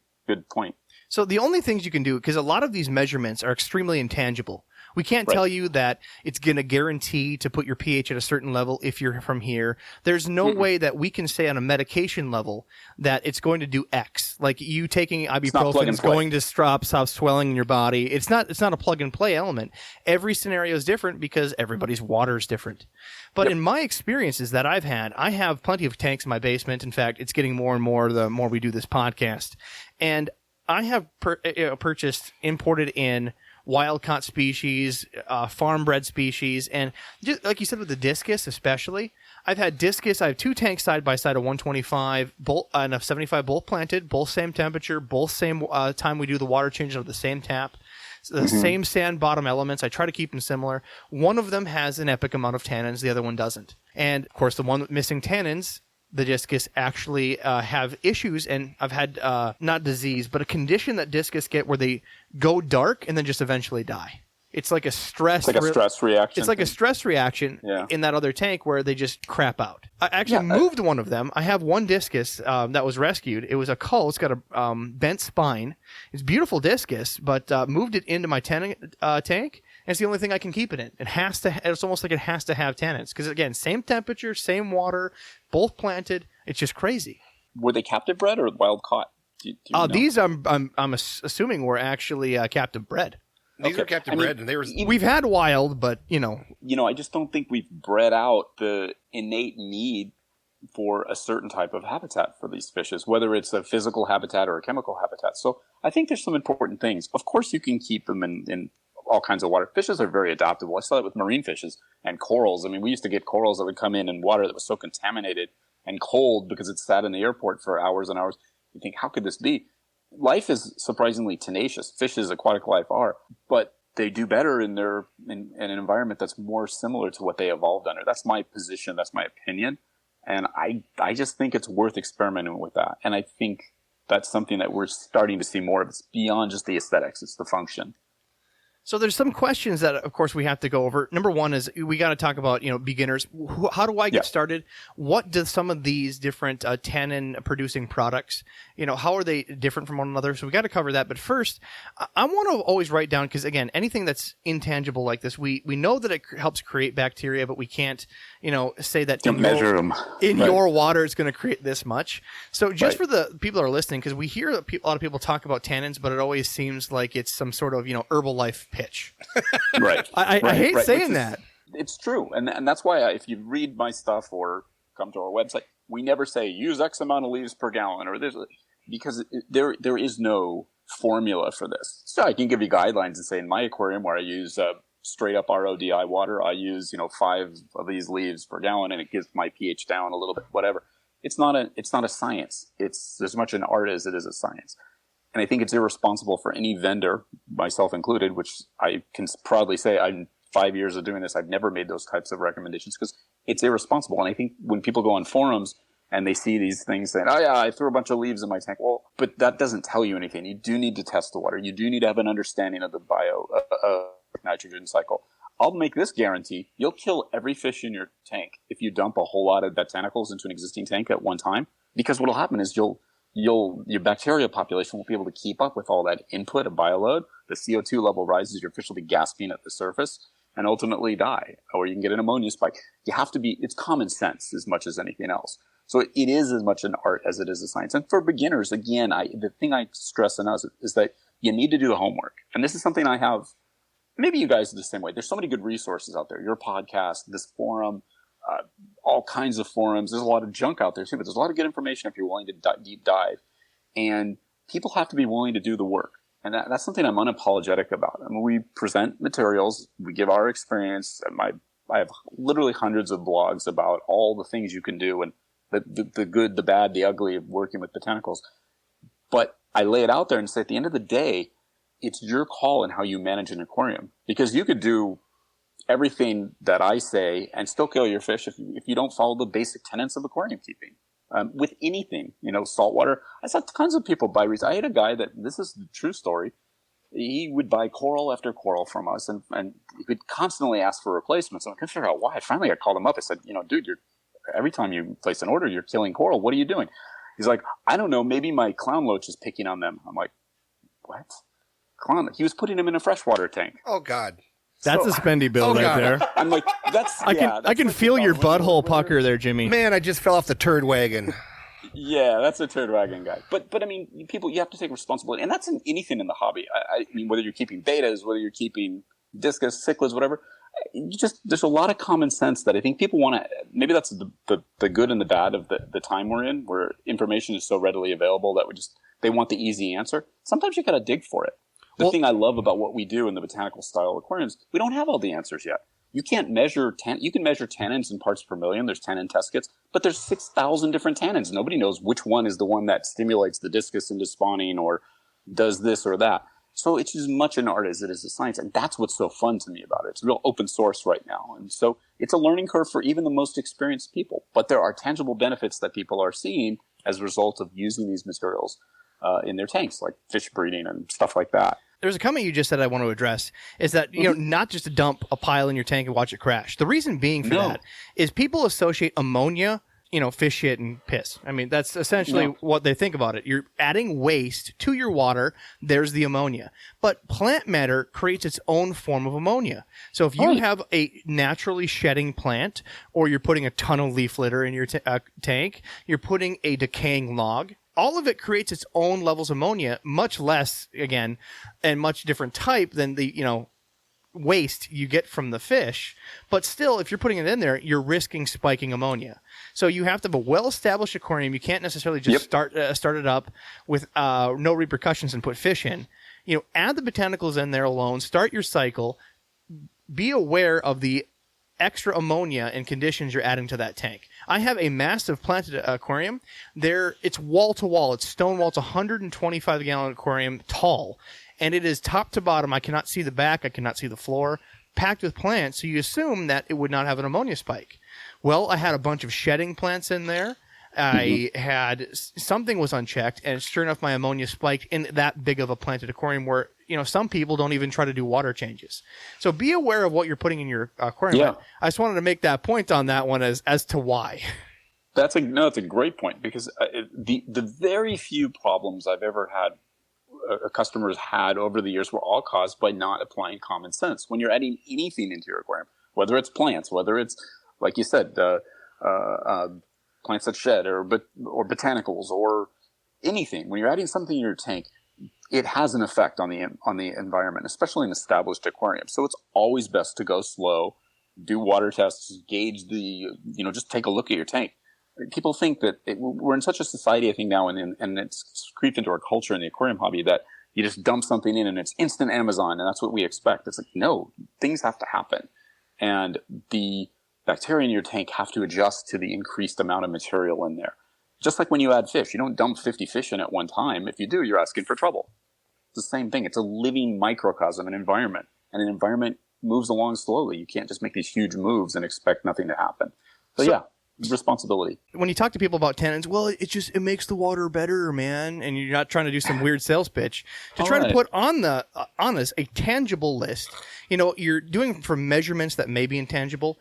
[SPEAKER 6] point.
[SPEAKER 1] So the only things you can do, because a lot of these measurements are extremely intangible. We can't tell you that it's going to guarantee to put your pH at a certain level if you're from here. There's no way that we can say on a medication level that it's going to do X. Like you taking ibuprofen is going to stop swelling in your body. It's not a plug and play element. Every scenario is different because everybody's water is different. But in my experiences that I have plenty of tanks in my basement. In fact, it's getting more and more the more we do this podcast. And I have purchased, imported in wild-caught species, farm-bred species, and just like you said with the discus especially, I've had discus. I have 2 tanks side-by-side, a 125 and a 75 both planted, both same temperature, both same time we do the water change of the same tap, the same sand bottom elements. I try to keep them similar. One of them has an epic amount of tannins, the other one doesn't. And, of course, the one with missing tannins, the discus actually have issues, and I've had not disease, but a condition that discus get where they go dark and then just eventually die. It's like a stress.
[SPEAKER 6] It's like a stress reaction.
[SPEAKER 1] It's like a stress reaction in that other tank where they just crap out. I actually moved one of them. I have one discus that was rescued. It was a cull. It's got a bent spine. It's beautiful discus, but moved it into my tank. And it's the only thing I can keep it in. It's almost like it has to have tannins because again, same temperature, same water, both planted. It's just crazy.
[SPEAKER 6] Were they captive bred or wild caught? Do you know?
[SPEAKER 1] These I'm assuming were actually captive bred.
[SPEAKER 7] These are captive bred, and they were.
[SPEAKER 1] We've had wild, but
[SPEAKER 6] I just don't think we've bred out the innate need for a certain type of habitat for these fishes, whether it's a physical habitat or a chemical habitat. So I think there's some important things. Of course, you can keep them in all kinds of water. Fishes are very adaptable. I saw that with marine fishes and corals. I mean, we used to get corals that would come in water that was so contaminated and cold because it sat in the airport for hours and hours. You think, how could this be? Life is surprisingly tenacious. Fishes, aquatic life are, but they do better in an environment that's more similar to what they evolved under. That's my position. That's my opinion. And I just think it's worth experimenting with that. And I think that's something that we're starting to see more of. It's beyond just the aesthetics. It's the function.
[SPEAKER 1] So there's some questions that, of course, we have to go over. Number one is we got to talk about, beginners. How do I get started? What do some of these different tannin producing products, how are they different from one another? So we got to cover that. But first, I want to always write down, because again, anything that's intangible like this, we know that it helps create bacteria, but we can't, say that your water is going to create this much. So just for the people that are listening, because we hear that a lot of people talk about tannins, but it always seems like it's some sort of, Herbalife pitch.
[SPEAKER 6] Right.
[SPEAKER 1] I hate saying that.
[SPEAKER 6] It's true. And that's why if you read my stuff or come to our website, we never say use X amount of leaves per gallon or this, because there is no formula for this. So I can give you guidelines and say in my aquarium where I use straight up RODI water, I use 5 of these leaves per gallon and it gets my pH down a little bit, whatever. It's not a science. It's as much an art as it is a science. And I think it's irresponsible for any vendor, myself included, which I can proudly say I'm 5 years of doing this. I've never made those types of recommendations because it's irresponsible. And I think when people go on forums and they see these things saying, oh yeah, I threw a bunch of leaves in my tank. Well, but that doesn't tell you anything. You do need to test the water. You do need to have an understanding of the nitrogen cycle. I'll make this guarantee. You'll kill every fish in your tank if you dump a whole lot of botanicals into an existing tank at one time, because what'll happen is your bacteria population won't be able to keep up with all that input of bioload. The CO2 level rises, your fish will be gasping at the surface and ultimately die, or you can get an ammonia spike. It's common sense as much as anything else. So it is as much an art as it is a science. And for beginners, again, the thing I stress in us is that you need to do the homework. And this is something I have, maybe you guys are the same way. There's so many good resources out there. Your podcast, this forum, all kinds of forums. There's a lot of junk out there too, but there's a lot of good information if you're willing to deep dive. And people have to be willing to do the work. And that's something I'm unapologetic about. I mean, we present materials, we give our experience. I have literally hundreds of blogs about all the things you can do and the good, the bad, the ugly of working with botanicals. But I lay it out there and say at the end of the day, it's your call in how you manage an aquarium. Because you could do everything that I say and still kill your fish if you don't follow the basic tenets of aquarium keeping. With anything, saltwater. I saw tons of people buy reeds. I had a guy this is the true story. He would buy coral after coral from us and he would constantly ask for replacements. And I couldn't figure out why. Finally, I called him up. I said, dude, every time you place an order, you're killing coral. What are you doing? He's like, I don't know. Maybe my clown loach is picking on them. I'm like, what? He was putting them in a freshwater tank.
[SPEAKER 7] Oh, God.
[SPEAKER 1] That's a spendy bill there.
[SPEAKER 6] I'm like,
[SPEAKER 1] I can feel your butthole pucker there, Jimmy.
[SPEAKER 7] Man, I just fell off the turd wagon.
[SPEAKER 6] Yeah, that's a turd wagon guy. But I mean, people, you have to take responsibility. And that's in anything in the hobby. I mean, whether you're keeping betas, whether you're keeping discus, cichlids, whatever, there's a lot of common sense that I think people want to, maybe that's the good and the bad of the time we're in, where information is so readily available that they want the easy answer. Sometimes you got to dig for it. The thing I love about what we do in the botanical style aquariums, we don't have all the answers yet. You can't measure you can measure tannins in parts per million. There's tannin test kits, but there's 6,000 different tannins. Nobody knows which one is the one that stimulates the discus into spawning or does this or that. So it's as much an art as it is a science, and that's what's so fun to me about it. It's real open source right now, and so it's a learning curve for even the most experienced people. But there are tangible benefits that people are seeing as a result of using these materials in their tanks, like fish breeding and stuff like that.
[SPEAKER 1] There's a comment you just said I want to address is that, not just to dump a pile in your tank and watch it crash. The reason being for that is people associate ammonia, fish shit and piss. I mean, that's essentially what they think about it. You're adding waste to your water. There's the ammonia. But plant matter creates its own form of ammonia. So if you have a naturally shedding plant, or you're putting a ton of leaf litter in your tank, you're putting a decaying log all of it creates its own levels of ammonia, much less, again, and much different type than the, waste you get from the fish. But still, if you're putting it in there, you're risking spiking ammonia. So you have to have a well-established aquarium. You can't necessarily just start it up with no repercussions and put fish in. Add the botanicals in there alone, start your cycle, be aware of the extra ammonia and conditions you're adding to that tank. I have a massive planted aquarium. It's wall to wall. It's stone wall. It's a 125-gallon aquarium tall, and it is top to bottom. I cannot see the back. I cannot see the floor. Packed with plants, so you assume that it would not have an ammonia spike. Well, I had a bunch of shedding plants in there. I had something was unchecked, and sure enough, my ammonia spiked in that big of a planted aquarium where, some people don't even try to do water changes. So be aware of what you're putting in your aquarium.
[SPEAKER 6] Yeah.
[SPEAKER 1] I just wanted to make that point on that one as to why.
[SPEAKER 6] That's a great point, because the very few problems I've ever had, customers had over the years, were all caused by not applying common sense. When you're adding anything into your aquarium, whether it's plants, whether it's, like you said, plants that shed or botanicals or anything, when you're adding something in your tank, it has an effect on the environment, especially in established aquariums. So it's always best to go slow, do water tests, gauge just take a look at your tank. People think that we're in such a society, I think now, and it's creeped into our culture in the aquarium hobby, that you just dump something in and it's instant Amazon, and that's what we expect. It's like, no, things have to happen. And the bacteria in your tank have to adjust to the increased amount of material in there. Just like when you add fish, you don't dump 50 fish in at one time. If you do, you're asking for trouble. It's the same thing. It's a living microcosm, an environment. And an environment moves along slowly. You can't just make these huge moves and expect nothing to happen. So responsibility.
[SPEAKER 1] When you talk to people about tannins, well, it makes the water better, man, and you're not trying to do some weird sales pitch. To try to put on us a tangible list. You're doing for measurements that may be intangible.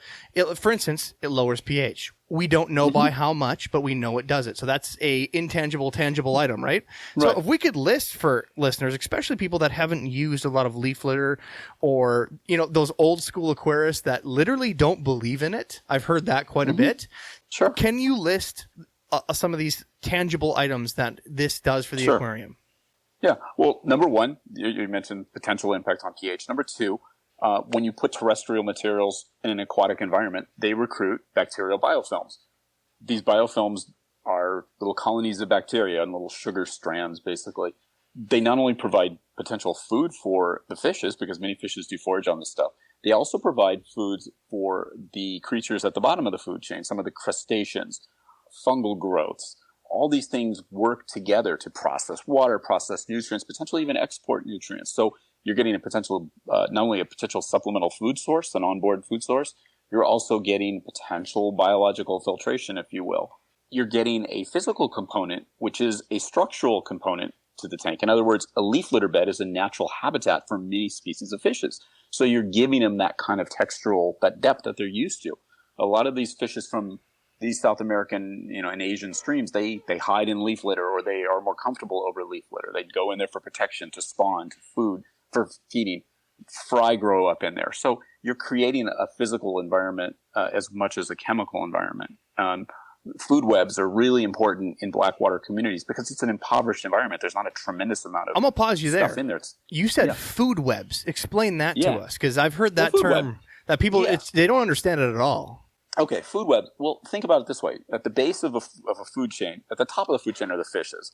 [SPEAKER 1] For instance, it lowers pH. We don't know by how much, but we know it does it. So that's a intangible, tangible item, right? So if we could list for listeners, especially people that haven't used a lot of leaf litter or, those old school aquarists that literally don't believe in it. I've heard that quite a bit.
[SPEAKER 6] Sure.
[SPEAKER 1] Can you list some of these tangible items that this does for the aquarium?
[SPEAKER 6] Yeah. Well, number one, you mentioned potential impact on pH. Number two, when you put terrestrial materials in an aquatic environment, they recruit bacterial biofilms. These biofilms are little colonies of bacteria and little sugar strands, basically. They not only provide potential food for the fishes, because many fishes do forage on this stuff, they also provide foods for the creatures at the bottom of the food chain, some of the crustaceans, fungal growths. All these things work together to process water, process nutrients, potentially even export nutrients. So you're getting a potential, not only a potential supplemental food source, an onboard food source, you're also getting potential biological filtration, if you will. You're getting a physical component, which is a structural component to the tank. In other words, a leaf litter bed is a natural habitat for many species of fishes. So you're giving them that kind of textural, that depth that they're used to. A lot of these fishes from these South American, and Asian streams, they hide in leaf litter, or they are more comfortable over leaf litter. They go in there for protection, to spawn, to food, for feeding. Fry grow up in there. So you're creating a physical environment as much as a chemical environment. Food webs are really important in blackwater communities because it's an impoverished environment. There's not a tremendous amount of
[SPEAKER 1] I'm going to pause you there.
[SPEAKER 6] Stuff in there.
[SPEAKER 1] You said food webs. Explain that to us, because I've heard that term
[SPEAKER 6] web.
[SPEAKER 1] that people, they don't understand it at all.
[SPEAKER 6] Okay, food web. Well, think about it this way. At the base of a food chain, at the top of the food chain are the fishes.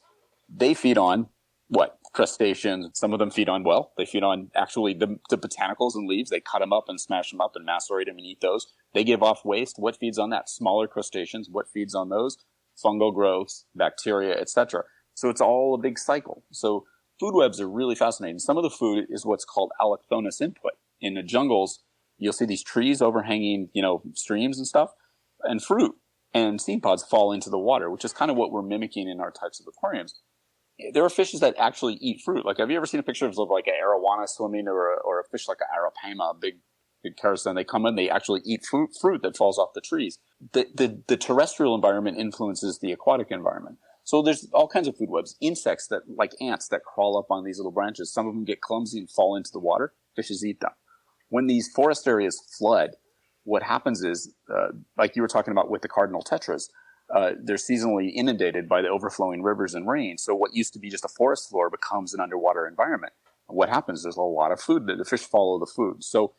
[SPEAKER 6] They feed on what? Crustaceans. Some of them feed on, they feed on actually the botanicals and leaves. They cut them up and smash them up and macerate them and eat those. They give off waste. What feeds on that? Smaller crustaceans. What feeds on those? Fungal growths, bacteria, etc. So it's all a big cycle. So food webs are really fascinating. Some of the food is what's called allochthonous input. In the jungles, you'll see these trees overhanging, streams and stuff, and fruit and seed pods fall into the water, which is kind of what we're mimicking in our types of aquariums. There are fishes that actually eat fruit. Like, have you ever seen a picture of like an arowana swimming or a fish like an arapaima, a big carousel? They come in, they actually eat fruit that falls off the trees. The terrestrial environment influences the aquatic environment. So there's all kinds of food webs. Insects that, like ants, that crawl up on these little branches. Some of them get clumsy and fall into the water. Fishes eat them. When these forest areas flood, what happens is, like you were talking about with the cardinal tetras, they're seasonally inundated by the overflowing rivers and rain. So what used to be just a forest floor becomes an underwater environment. What happens? There's a lot of food. The fish follow the food. So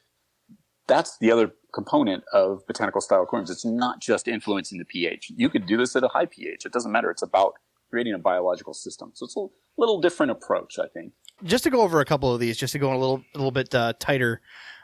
[SPEAKER 6] that's the other component of botanical style aquariums. It's not just influencing the pH. You could do this at a high pH. It doesn't matter. It's about creating a biological system. So it's a little different approach, I think.
[SPEAKER 1] Just to go over a couple of these, just to go a little bit tighter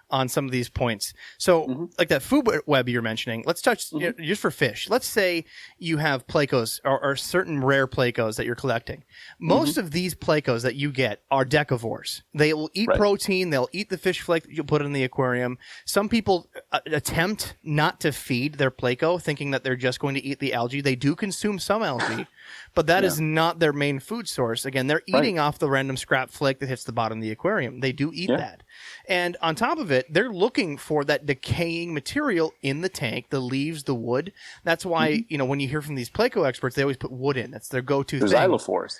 [SPEAKER 1] on some of these points. So, like that food web you're mentioning, let's touch just for fish. Let's say you have plecos or certain rare plecos that you're collecting. Most of these plecos that you get are decavores. They will eat protein. They'll eat the fish flake that you put in the aquarium. Some people attempt not to feed their pleco, thinking that they're just going to eat the algae. They do consume some algae, but that is not their main food source. Again, they're eating off the random scrap flake that hits the bottom of the aquarium. They do eat that. And on top of it, they're looking for that decaying material in the tank, the leaves, the wood. That's why, when you hear from these pleco experts, they always put wood in. That's their go-to thing.
[SPEAKER 6] Xylophores,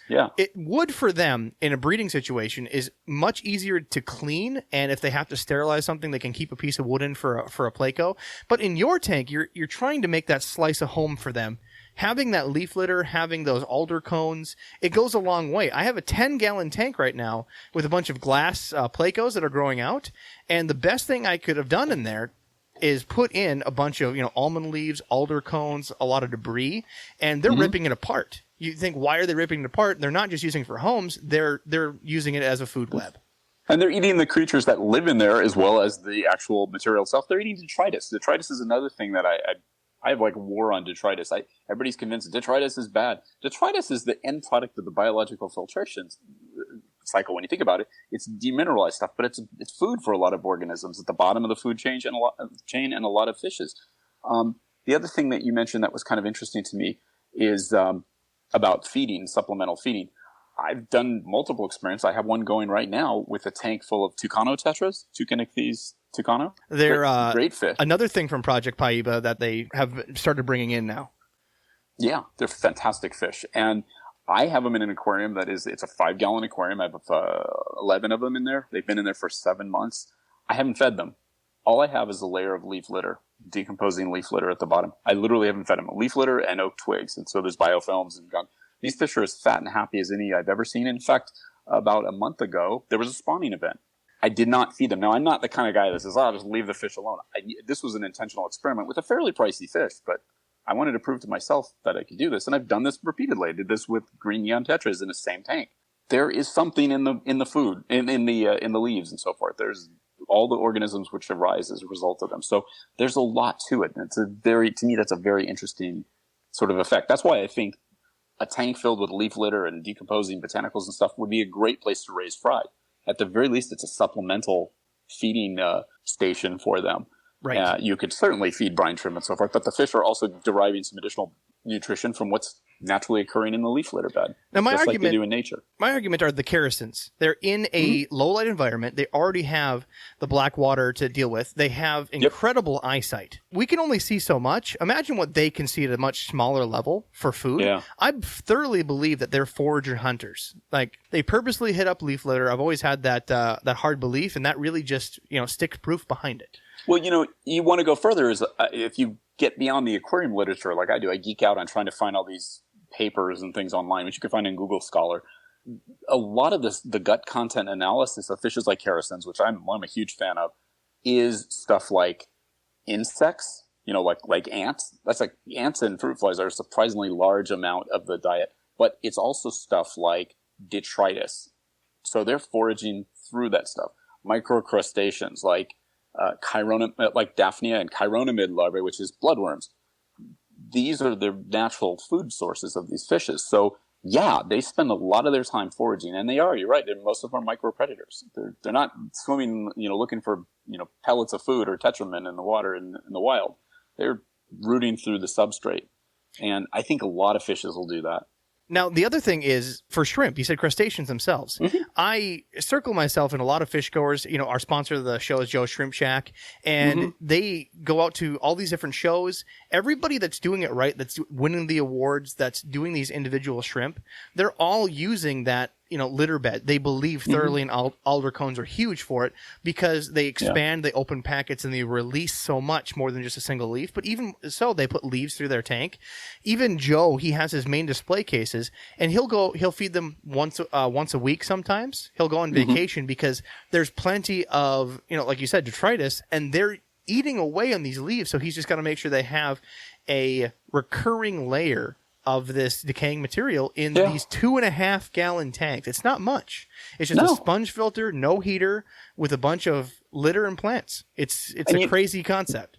[SPEAKER 1] Wood for them in a breeding situation is much easier to clean, and if they have to sterilize something, they can keep a piece of wood in for a pleco. But in your tank, you're trying to make that slice of home for them. Having that leaf litter, having those alder cones, it goes a long way. I have a 10-gallon tank right now with a bunch of glass plecos that are growing out, and the best thing I could have done in there is put in a bunch of almond leaves, alder cones, a lot of debris, and they're ripping it apart. You think, why are they ripping it apart? They're not just using it for homes; they're using it as a food web.
[SPEAKER 6] And they're eating the creatures that live in there as well as the actual material itself. They're eating detritus. Detritus is another thing that I have like a war on detritus. Everybody's convinced detritus is bad. Detritus is the end product of the biological filtration cycle. When you think about it, it's demineralized stuff, but it's food for a lot of organisms at the bottom of the food chain and a lot of fishes. The other thing that you mentioned that was kind of interesting to me is about feeding, supplemental feeding. I've done multiple experiments. I have one going right now with a tank full of Tucano tetras, Tucanoctes tucano.
[SPEAKER 1] They're
[SPEAKER 6] great fish.
[SPEAKER 1] Another thing from Project Paiba that they have started bringing in now.
[SPEAKER 6] Yeah, they're fantastic fish. And I have them in an aquarium it's a 5-gallon aquarium. I have 11 of them in there. They've been in there for 7 months. I haven't fed them. All I have is a layer of leaf litter, decomposing leaf litter at the bottom. I literally haven't fed them. Leaf litter and oak twigs. And so there's biofilms and gunk. These fish are as fat and happy as any I've ever seen. In fact, about a month ago, there was a spawning event. I did not feed them. Now, I'm not the kind of guy that says, just leave the fish alone. This was an intentional experiment with a fairly pricey fish, but I wanted to prove to myself that I could do this. And I've done this repeatedly. I did this with green neon tetras in the same tank. There is something in the food, in the leaves and so forth. There's all the organisms which arise as a result of them. So there's a lot to it. And to me, that's a very interesting sort of effect. That's why I think a tank filled with leaf litter and decomposing botanicals and stuff would be a great place to raise fry. At the very least, it's a supplemental feeding station for them.
[SPEAKER 1] Right.
[SPEAKER 6] You could certainly feed brine shrimp and so forth, but the fish are also deriving some additional nutrition from what's naturally occurring in the leaf litter bed,
[SPEAKER 1] now,
[SPEAKER 6] like they do in nature.
[SPEAKER 1] My argument are the kerosins. They're in a low-light environment. They already have the black water to deal with. They have incredible eyesight. We can only see so much. Imagine what they can see at a much smaller level for food.
[SPEAKER 6] Yeah.
[SPEAKER 1] I thoroughly believe that they're forager hunters. Like, they purposely hit up leaf litter. I've always had that hard belief, and that really just sticks proof behind it.
[SPEAKER 6] Well, you want to go further is if you get beyond the aquarium literature like I do. I geek out on trying to find all these papers and things online, which you can find in Google Scholar. A lot of the gut content analysis of fishes like kerosins, which I'm a huge fan of, is stuff like insects, like ants. That's like ants and fruit flies are a surprisingly large amount of the diet, but it's also stuff like detritus. So they're foraging through that stuff. Microcrustaceans like like Daphnia and chironomid larvae, which is bloodworms. These are the natural food sources of these fishes. So yeah, they spend a lot of their time foraging, and you're right. Most of them are micropredators. They're not swimming, looking for, pellets of food or tetramin in the water in the wild. They're rooting through the substrate. And I think a lot of fishes will do that.
[SPEAKER 1] Now, the other thing is for shrimp, you said crustaceans themselves. Mm-hmm. I circle myself in a lot of fish goers. Our sponsor of the show is Joe's Shrimp Shack, and they go out to all these different shows. Everybody that's doing it right, that's winning the awards, that's doing these individual shrimp, they're all using that litter bed. They believe thoroughly, and alder cones are huge for it because they expand, they open packets, and they release so much more than just a single leaf. But even so, they put leaves through their tank. Even Joe, he has his main display cases, and he'll feed them once a week sometimes. He'll go on vacation because there's plenty of, like you said, detritus, and they're eating away on these leaves. So he's just got to make sure they have a recurring layer of this decaying material in these 2.5 gallon tanks. It's not much. It's just a sponge filter, no heater, with a bunch of litter and plants. It's a crazy concept.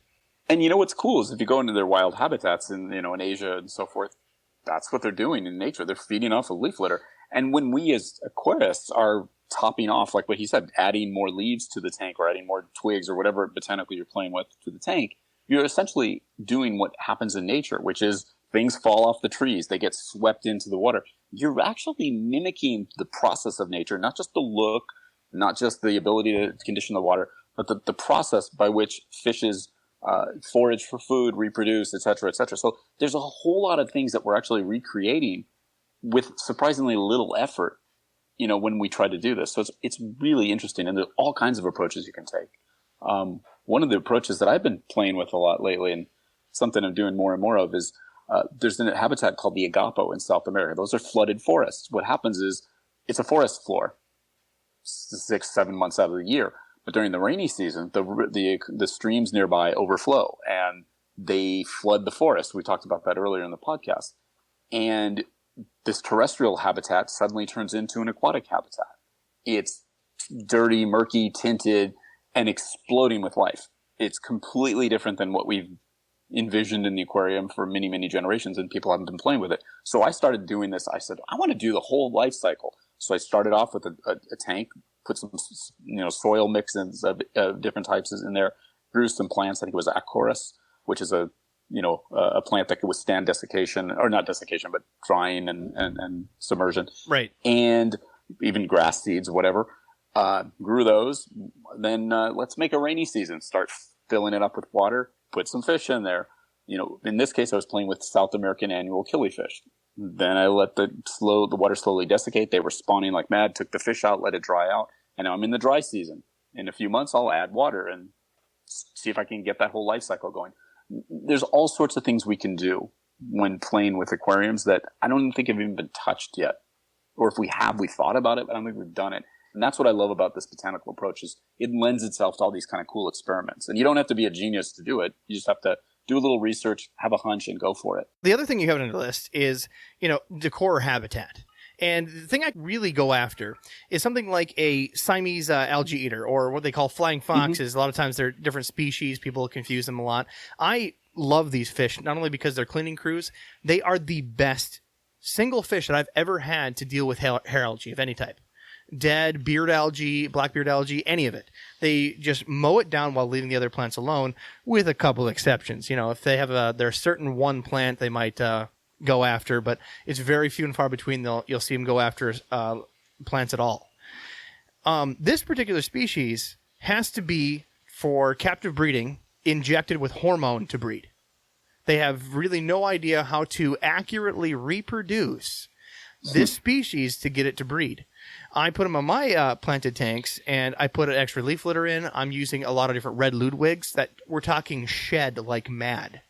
[SPEAKER 6] And what's cool is if you go into their wild habitats in in Asia and so forth, that's what they're doing in nature. They're feeding off of leaf litter. And when we as aquarists are topping off, like what he said, adding more leaves to the tank or adding more twigs or whatever botanically you're playing with to the tank, you're essentially doing what happens in nature, which is things fall off the trees. They get swept into the water. You're actually mimicking the process of nature, not just the look, not just the ability to condition the water, but the process by which fishes forage for food, reproduce, et cetera, et cetera. So there's a whole lot of things that we're actually recreating with surprisingly little effort, when we try to do this. So it's really interesting, and there's all kinds of approaches you can take. One of the approaches that I've been playing with a lot lately, and something I'm doing more and more of, is there's a habitat called the agapo in South America. Those are flooded forests. What happens is it's a forest floor 6-7 months out of the year. But during the rainy season, the streams nearby overflow and they flood the forest. We talked about that earlier in the podcast. And this terrestrial habitat suddenly turns into an aquatic habitat. It's dirty, murky, tinted, and exploding with life. It's completely different than what we've envisioned in the aquarium for many, many generations, and people haven't been playing with it. So I started doing this. I said, I want to do the whole life cycle. So I started off with a tank, put some soil mixins of different types in there, grew some plants. I think it was Acorus, which is a plant that could withstand desiccation, or not desiccation, but drying and submersion.
[SPEAKER 1] Right.
[SPEAKER 6] And even grass seeds, whatever. Grew those. Then let's make a rainy season. Start filling it up with water. Put some fish in there. In this case, I was playing with South American annual killifish. Then I let the water slowly desiccate. They were spawning like mad. Took the fish out, let it dry out, and now I'm in the dry season. In a few months, I'll add water and see if I can get that whole life cycle going. There's all sorts of things we can do when playing with aquariums that I don't even think have even been touched yet. Or if we have, we thought about it, but I don't think we've done it. And that's what I love about this botanical approach, is it lends itself to all these kind of cool experiments. And you don't have to be a genius to do it. You just have to do a little research, have a hunch, and go for it.
[SPEAKER 1] The other thing you have on the list is, decor or habitat. And the thing I really go after is something like a Siamese algae eater, or what they call flying foxes. A lot of times they're different species. People confuse them a lot. I love these fish, not only because they're cleaning crews, they are the best single fish that I've ever had to deal with hair algae of any type. Dead, beard algae, blackbeard algae, any of it. They just mow it down while leaving the other plants alone, with a couple exceptions. If they have their certain one plant they might go after, but it's very few and far between you'll see them go after plants at all. This particular species has to be, for captive breeding, injected with hormone to breed. They have really no idea how to accurately reproduce this species to get it to breed. I put them on my planted tanks, and I put an extra leaf litter in. I'm using a lot of different red Ludwigs that we're talking shed like mad.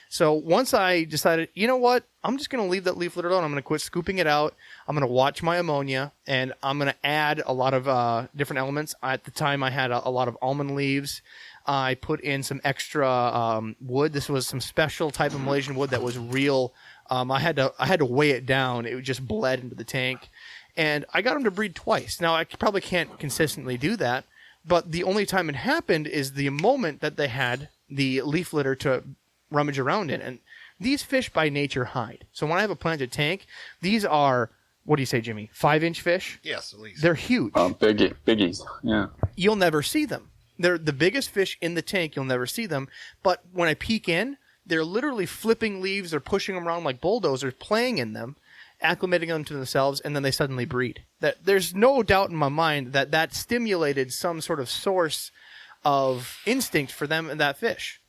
[SPEAKER 1] So once I decided, you know what, I'm just going to leave that leaf litter alone. I'm going to quit scooping it out. I'm going to watch my ammonia, and I'm going to add a lot of different elements. At the time, I had a lot of almond leaves. I put in some extra wood. This was some special type of Malaysian wood that was real. I had to weigh it down. It just bled into the tank. And I got them to breed twice. Now, I probably can't consistently do that, but the only time it happened is the moment that they had the leaf litter to rummage around in. And these fish by nature hide. So when I have a planted tank, these are, what do you say, Jimmy, 5-inch fish?
[SPEAKER 7] Yes, at least.
[SPEAKER 1] They're huge.
[SPEAKER 6] Biggies, yeah.
[SPEAKER 1] You'll never see them. They're the biggest fish in the tank. You'll never see them. But when I peek in, they're literally flipping leaves or pushing them around like bulldozers, playing in them, acclimating them to themselves, and then they suddenly breed. There's no doubt in my mind that stimulated some sort of source of instinct for them and that fish.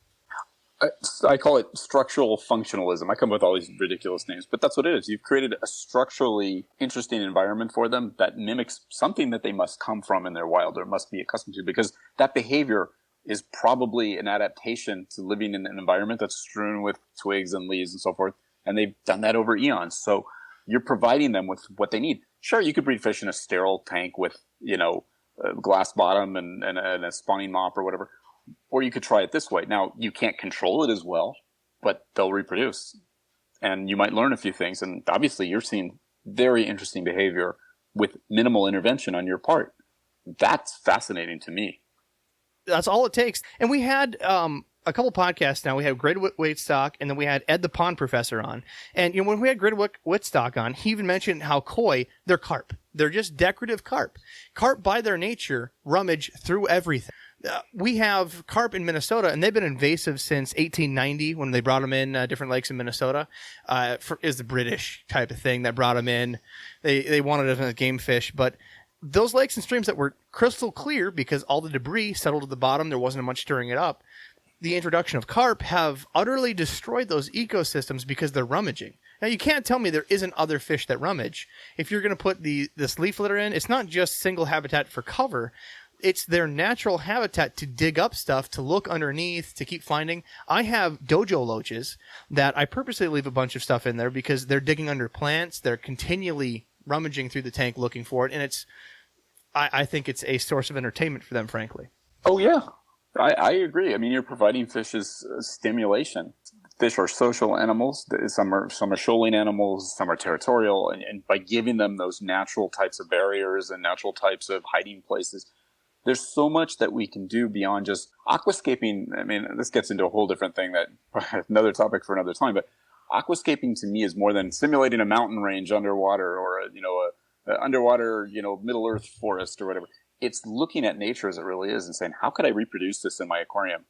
[SPEAKER 6] I call it structural functionalism. I come up with all these ridiculous names, but that's what it is. You've created a structurally interesting environment for them that mimics something that they must come from in their wild or must be accustomed to, because that behavior is probably an adaptation to living in an environment that's strewn with twigs and leaves and so forth. And they've done that over eons. So you're providing them with what they need. Sure, you could breed fish in a sterile tank with, a glass bottom and a spawning mop or whatever. Or you could try it this way. Now, you can't control it as well, but they'll reproduce. And you might learn a few things. And obviously, you're seeing very interesting behavior with minimal intervention on your part. That's fascinating to me.
[SPEAKER 1] That's all it takes. And we had a couple podcasts now. We had Greg Whitstock, and then we had Ed the Pond Professor on. And when we had Greg Whitstock on, he even mentioned how koi, they're carp. They're just decorative carp. Carp, by their nature, rummage through everything. We have carp in Minnesota, and they've been invasive since 1890 when they brought them in different lakes in Minnesota. Is the British type of thing that brought them in. They wanted it as game fish, but those lakes and streams that were crystal clear because all the debris settled at the bottom, there wasn't much stirring it up. The introduction of carp have utterly destroyed those ecosystems because they're rummaging. Now, you can't tell me there isn't other fish that rummage. If you're going to put this leaf litter in, it's not just single habitat for cover. It's their natural habitat to dig up stuff, to look underneath, to keep finding. I have dojo loaches that I purposely leave a bunch of stuff in there because they're digging under plants. They're continually rummaging through the tank looking for it, and I think it's a source of entertainment for them, frankly.
[SPEAKER 6] Oh, yeah. I agree. I mean, you're providing fishes stimulation. Fish are social animals. Some are shoaling animals. Some are territorial. And by giving them those natural types of barriers and natural types of hiding places, there's so much that we can do beyond just aquascaping. I mean, this gets into a whole different thing, that another topic for another time. But aquascaping to me is more than simulating a mountain range underwater or a underwater Middle Earth forest or whatever. It's looking at nature as it really is and saying, how could I reproduce this in my aquarium?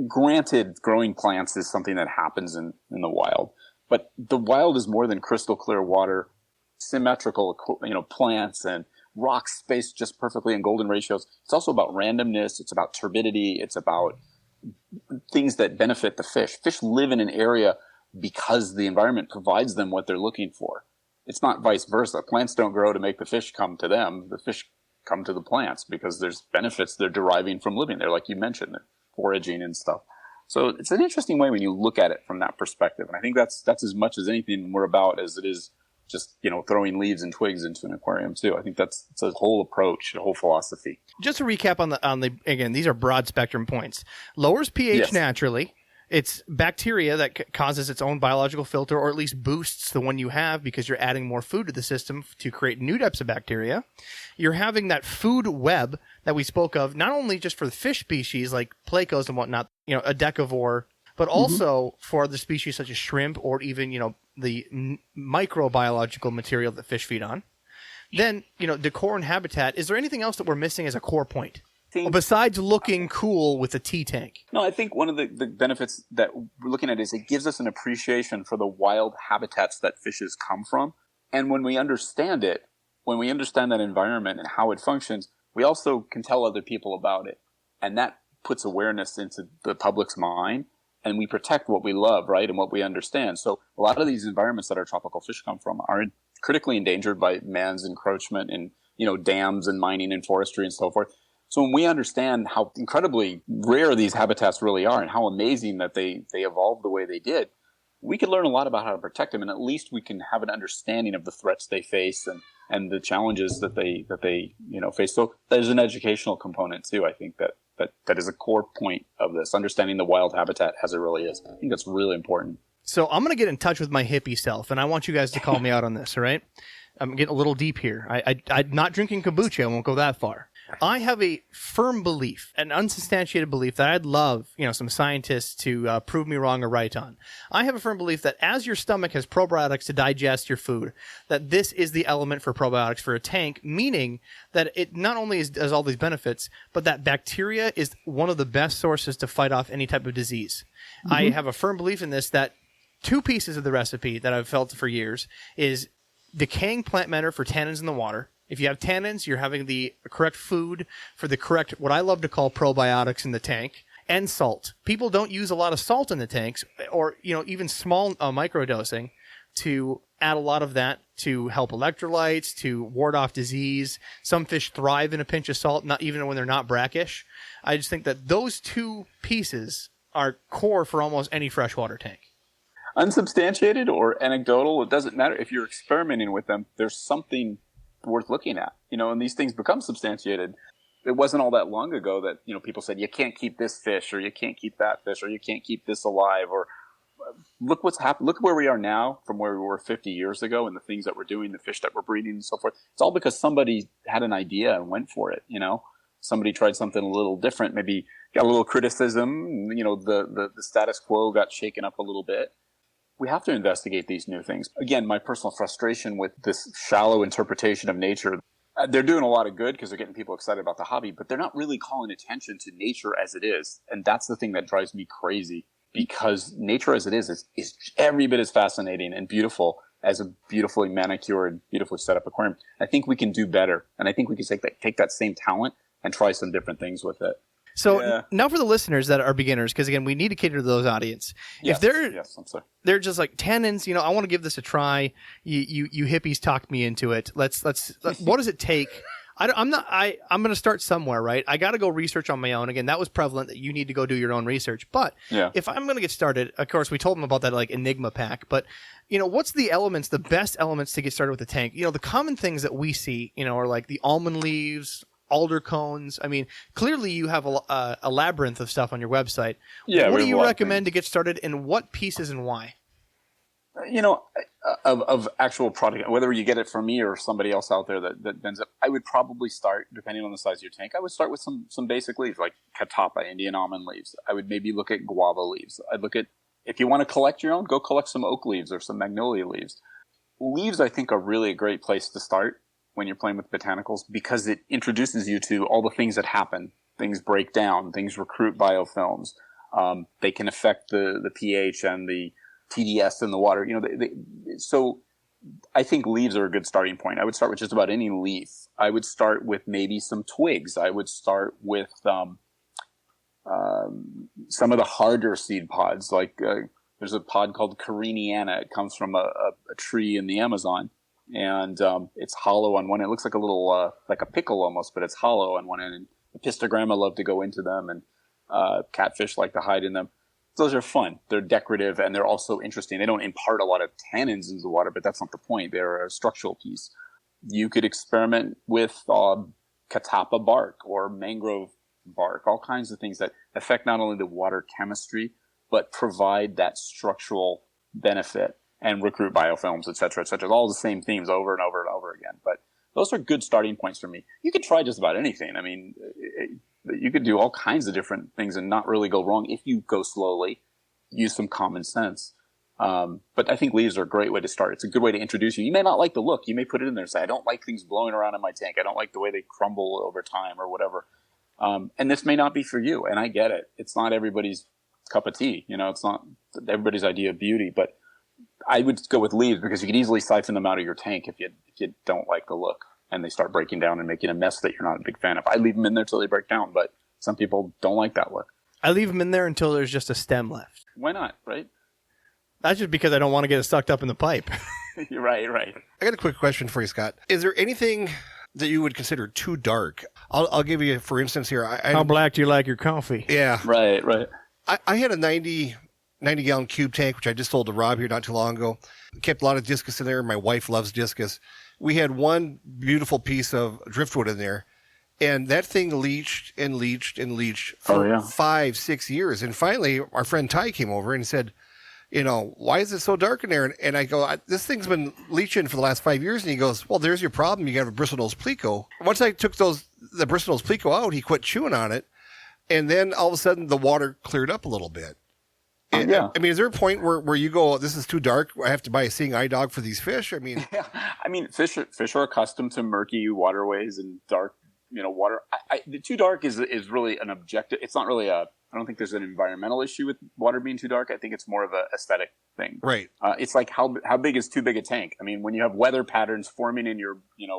[SPEAKER 6] Granted, growing plants is something that happens in the wild, but the wild is more than crystal clear water, symmetrical, plants and rocks spaced just perfectly in golden ratios. It's also about randomness. It's about turbidity. It's about things that benefit the fish. Fish live in an area because the environment provides them what they're looking for. It's not vice versa. Plants don't grow to make the fish come to them. The fish come to the plants because there's benefits they're deriving from living there, like you mentioned, foraging and stuff. So it's an interesting way when you look at it from that perspective. And I think that's as much as anything we're about as it is just, throwing leaves and twigs into an aquarium too. I think it's a whole approach, a whole philosophy. Just
[SPEAKER 1] to recap on the again, these are broad spectrum points. Lowers pH naturally. It's bacteria that causes its own biological filter, or at least boosts the one you have because you're adding more food to the system to create new types of bacteria. You're having that food web that we spoke of, not only just for the fish species like plecos and whatnot, a decavore, but also for other species such as shrimp or even, the microbiological material that fish feed on. Then, decor and habitat. Is there anything else that we're missing as a core point? Besides looking cool with a tea tank?
[SPEAKER 6] No, I think one of the benefits that we're looking at is it gives us an appreciation for the wild habitats that fishes come from. And when we understand it, when we understand that environment and how it functions, we also can tell other people about it. And that puts awareness into the public's mind. And we protect what we love, right, and what we understand. So a lot of these environments that our tropical fish come from are critically endangered by man's encroachment in, dams and mining and forestry and so forth. So when we understand how incredibly rare these habitats really are and how amazing that they evolved the way they did, we can learn a lot about how to protect them, and at least we can have an understanding of the threats they face and the challenges that they face. So there's an educational component too. I think that is a core point of this, understanding the wild habitat as it really is. I think that's really important.
[SPEAKER 1] So I'm going to get in touch with my hippie self, and I want you guys to call me out on this, all right? I'm getting a little deep here. I'm not drinking kombucha. I won't go that far. I have a firm belief, an unsubstantiated belief that I'd love, some scientists to prove me wrong or right on. I have a firm belief that as your stomach has probiotics to digest your food, that this is the element for probiotics for a tank, meaning that it not only does all these benefits, but that bacteria is one of the best sources to fight off any type of disease. Mm-hmm. I have a firm belief in this, that 2 pieces of the recipe that I've felt for years is decaying plant matter for tannins in the water. If you have tannins, you're having the correct food for the correct, what I love to call probiotics in the tank. and salt. People don't use a lot of salt in the tanks, or even small microdosing to add a lot of that to help electrolytes, to ward off disease. Some fish thrive in a pinch of salt, not even when they're not brackish. I just think that those two pieces are core for almost any freshwater tank.
[SPEAKER 6] Unsubstantiated or anecdotal, it doesn't matter. If you're experimenting with them, there's something worth looking at, and these things become substantiated. It wasn't all that long ago that, people said, you can't keep this fish, or you can't keep that fish, or you can't keep this alive, or look what's happened. Look where we are now from where we were 50 years ago, and the things that we're doing, the fish that we're breeding and so forth. It's all because somebody had an idea and went for it, Somebody tried something a little different, maybe got a little criticism, the status quo got shaken up a little bit. We have to investigate these new things. Again, my personal frustration with this shallow interpretation of nature, they're doing a lot of good because they're getting people excited about the hobby, but they're not really calling attention to nature as it is. And that's the thing that drives me crazy, because nature as it is every bit as fascinating and beautiful as a beautifully manicured, beautifully set up aquarium. I think we can do better. And I think we can take that same talent and try some different things with it.
[SPEAKER 1] So now for the listeners that are beginners, because again, we need to cater to those audience.
[SPEAKER 6] Yes,
[SPEAKER 1] if they're just like tannins, I want to give this a try. You hippies talked me into it. Let's what does it take? I'm going to start somewhere, right? I got to go research on my own. Again, that was prevalent that you need to go do your own research. But if I'm going to get started, of course, we told them about that like Enigma pack. But what's the best elements to get started with the tank? The common things that we see, are like the almond leaves, alder cones. I mean, clearly you have a labyrinth of stuff on your website.
[SPEAKER 6] Yeah,
[SPEAKER 1] what do you recommend to get started, and what pieces and why?
[SPEAKER 6] Of actual product, whether you get it from me or somebody else out there that ends up, I would probably start, depending on the size of your tank, I would start with some basic leaves like catappa, Indian almond leaves. I would maybe look at guava leaves. I'd look at, if you want to collect your own, go collect some oak leaves or some magnolia leaves. Leaves, I think, are really a great place to start when you're playing with botanicals, because it introduces you to all the things that happen. Things break down, things recruit biofilms. They can affect the pH and the TDS in the water. So I think leaves are a good starting point. I would start with just about any leaf. I would start with maybe some twigs. I would start with some of the harder seed pods. Like there's a pod called Cariniana. It comes from a tree in the Amazon. And it's hollow on one end. It looks like a little, like a pickle almost, but it's hollow on one end. And Pistogramma love to go into them, and catfish like to hide in them. Those are fun. They're decorative, and they're also interesting. They don't impart a lot of tannins into the water, but that's not the point. They're a structural piece. You could experiment with catappa bark or mangrove bark, all kinds of things that affect not only the water chemistry, but provide that structural benefit and recruit biofilms, et cetera, all the same themes over and over and over again. But those are good starting points for me. You could try just about anything. I mean, you could do all kinds of different things and not really go wrong if you go slowly, use some common sense. But I think leaves are a great way to start. It's a good way to introduce you. You may not like the look. You may put it in there and say, I don't like things blowing around in my tank. I don't like the way they crumble over time or whatever. And this may not be for you, and I get it. It's not everybody's cup of tea. It's not everybody's idea of beauty, but I would go with leaves because you could easily siphon them out of your tank if you don't like the look and they start breaking down and making a mess that you're not a big fan of. I leave them in there till they break down, but some people don't like that look.
[SPEAKER 1] I leave them in there until there's just a stem left.
[SPEAKER 6] Why not, right?
[SPEAKER 1] That's just because I don't want to get it sucked up in the pipe.
[SPEAKER 6] You're right.
[SPEAKER 7] I got a quick question for you, Scott. Is there anything that you would consider too dark? I'll give you, for instance, here.
[SPEAKER 1] How black do you like your coffee?
[SPEAKER 7] Yeah.
[SPEAKER 6] Right.
[SPEAKER 7] I had a 90-gallon cube tank, which I just sold to Rob here not too long ago. Kept a lot of discus in there. My wife loves discus. We had one beautiful piece of driftwood in there, and that thing leached and leached and leached for 5-6 years. And finally, our friend Ty came over and said, why is it so dark in there? And I go, this thing's been leaching for the last 5 years. And he goes, well, there's your problem. You got a bristlenose pleco. Once I took the bristlenose pleco out, he quit chewing on it. And then all of a sudden, the water cleared up a little bit.
[SPEAKER 6] Yeah.
[SPEAKER 7] I mean, is there a point where you go, this is too dark, I have to buy a seeing eye dog for these fish? I mean,
[SPEAKER 6] fish are accustomed to murky waterways and dark, water. The too dark is really an objective. It's not really I don't think there's an environmental issue with water being too dark. I think it's more of an aesthetic thing.
[SPEAKER 7] Right.
[SPEAKER 6] It's like how big is too big a tank? I mean, when you have weather patterns forming in your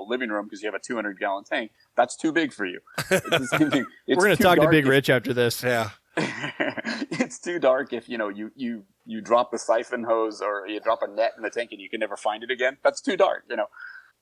[SPEAKER 6] living room because you have a 200-gallon tank, that's too big for you. It's the same thing.
[SPEAKER 1] We're going to talk to Big Rich after this.
[SPEAKER 7] Yeah.
[SPEAKER 6] It's too dark if you drop the siphon hose or you drop a net in the tank and you can never find it again. That's too dark.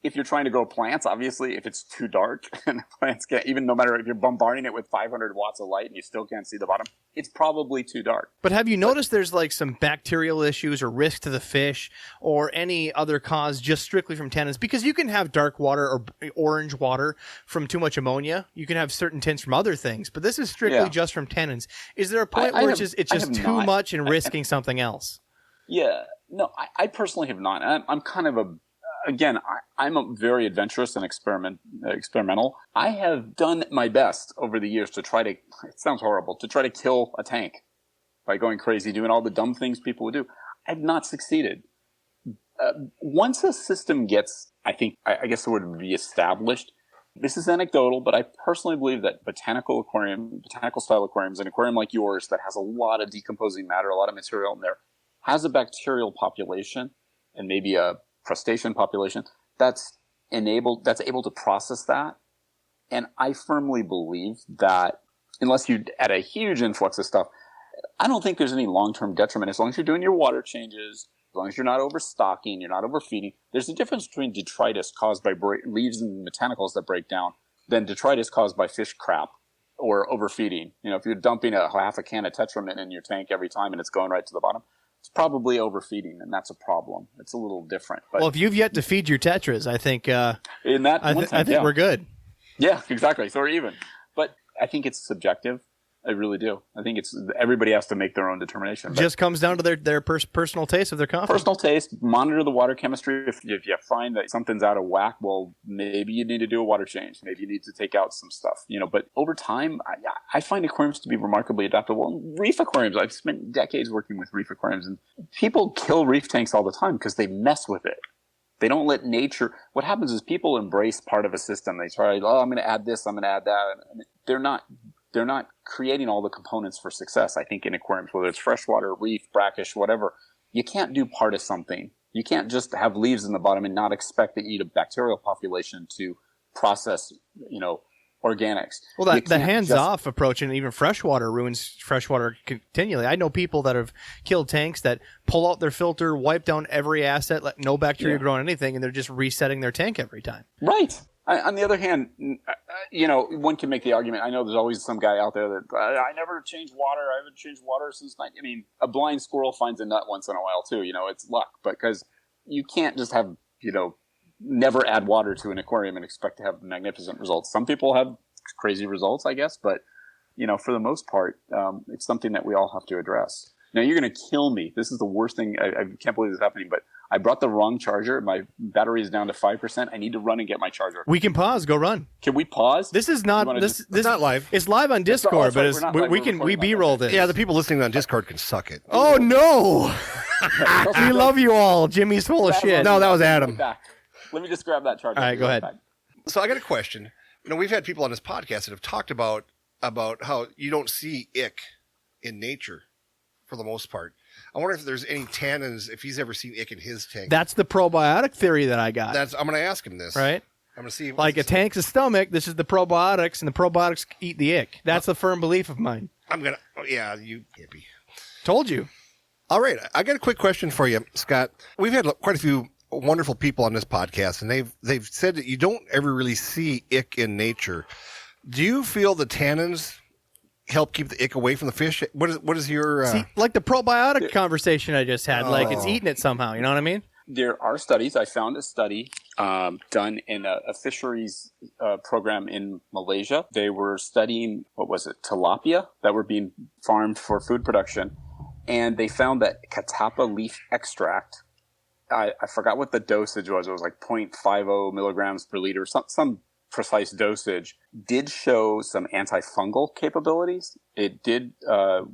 [SPEAKER 6] If you're trying to grow plants, obviously, if it's too dark and the plants can't, even no matter if you're bombarding it with 500 watts of light and you still can't see the bottom, it's probably too dark.
[SPEAKER 1] But have you noticed there's like some bacterial issues or risk to the fish or any other cause just strictly from tannins? Because you can have dark water or orange water from too much ammonia. You can have certain tints from other things, but this is strictly just from tannins. Is there a point where it's just too much and risking something else?
[SPEAKER 6] Yeah. No, I personally have not. I'm kind of I'm a very adventurous and experimental. I have done my best over the years to try to, it sounds horrible, to try to kill a tank by going crazy, doing all the dumb things people would do. I've not succeeded. Once a system gets, I guess the word would be established. This is anecdotal, but I personally believe that botanical style aquariums, an aquarium like yours that has a lot of decomposing matter, a lot of material in there, has a bacterial population and maybe a crustacean population that's able to process that. And I firmly believe that unless you add a huge influx of stuff, I don't think there's any long-term detriment as long as you're doing your water changes, as long as you're not overstocking, you're not overfeeding. There's a difference between detritus caused by leaves and botanicals that break down than detritus caused by fish crap or overfeeding. If you're dumping half a can of Tetramint in your tank every time and it's going right to the bottom, it's probably overfeeding, and that's a problem. It's a little different. But
[SPEAKER 1] well, if you've yet to feed your tetras, I think
[SPEAKER 6] I
[SPEAKER 1] think we're good.
[SPEAKER 6] Yeah, exactly. So we're even. But I think it's subjective. I really do. I think everybody has to make their own determination.
[SPEAKER 1] It just comes down to their personal taste of their coffee.
[SPEAKER 6] Personal taste. Monitor the water chemistry. If you find that something's out of whack, well, maybe you need to do a water change. Maybe you need to take out some stuff. But over time, I find aquariums to be remarkably adaptable. Reef aquariums. I've spent decades working with reef aquariums, and people kill reef tanks all the time because they mess with it. They don't let nature. What happens is people embrace part of a system. They try, I'm going to add this, I'm going to add that. And they're not creating all the components for success, I think, in aquariums, whether it's freshwater, reef, brackish, whatever. You can't do part of something. You can't just have leaves in the bottom and not expect to eat a bacterial population to process, organics.
[SPEAKER 1] Well, the hands-off approach and even freshwater ruins freshwater continually. I know people that have killed tanks that pull out their filter, wipe down every asset, let no bacteria grow on anything, and they're just resetting their tank every time.
[SPEAKER 6] Right. On the other hand, one can make the argument. I know there's always some guy out there that I never changed water. I haven't changed water since a blind squirrel finds a nut once in a while too. It's luck, because you can't just have never add water to an aquarium and expect to have magnificent results. Some people have crazy results, I guess, but for the most part, it's something that we all have to address. Now, you're going to kill me. This is the worst thing. I can't believe this is happening, but I brought the wrong charger. My battery is down to 5%. I need to run and get my charger.
[SPEAKER 1] We can pause. Go run.
[SPEAKER 6] Can we pause?
[SPEAKER 1] This is not this
[SPEAKER 7] is not live.
[SPEAKER 1] It's live on Discord, but we B-rolled it.
[SPEAKER 7] Yeah, the people listening on Discord can suck it.
[SPEAKER 1] Oh no! We love you all. Jimmy's full of shit.
[SPEAKER 7] No, that was Adam.
[SPEAKER 6] Let me just grab that charger.
[SPEAKER 1] All right, go ahead.
[SPEAKER 7] So I got a question. We've had people on this podcast that have talked about how you don't see ick in nature for the most part. I wonder if there's any tannins, if he's ever seen ick in his tank.
[SPEAKER 1] That's the probiotic theory that I got.
[SPEAKER 7] I'm going to ask him this.
[SPEAKER 1] Right?
[SPEAKER 7] I'm going to see.
[SPEAKER 1] Like a tank's a stomach, this is the probiotics, and the probiotics eat the ick. That's a firm belief of mine.
[SPEAKER 7] You hippie.
[SPEAKER 1] Told you.
[SPEAKER 7] All right. I got a quick question for you, Scott. We've had quite a few wonderful people on this podcast, and they've said that you don't ever really see ick in nature. Do you feel the tannins help keep the ick away from the fish? What is your
[SPEAKER 1] See, like the probiotic conversation I just had, like it's eating it somehow, you know what I mean?
[SPEAKER 6] There are studies. I found a study done in a fisheries program in Malaysia. They were studying, tilapia that were being farmed for food production, and they found that catappa leaf extract, I forgot what the dosage was. It was like 0.50 milligrams per liter, some precise dosage, did show some antifungal capabilities. It did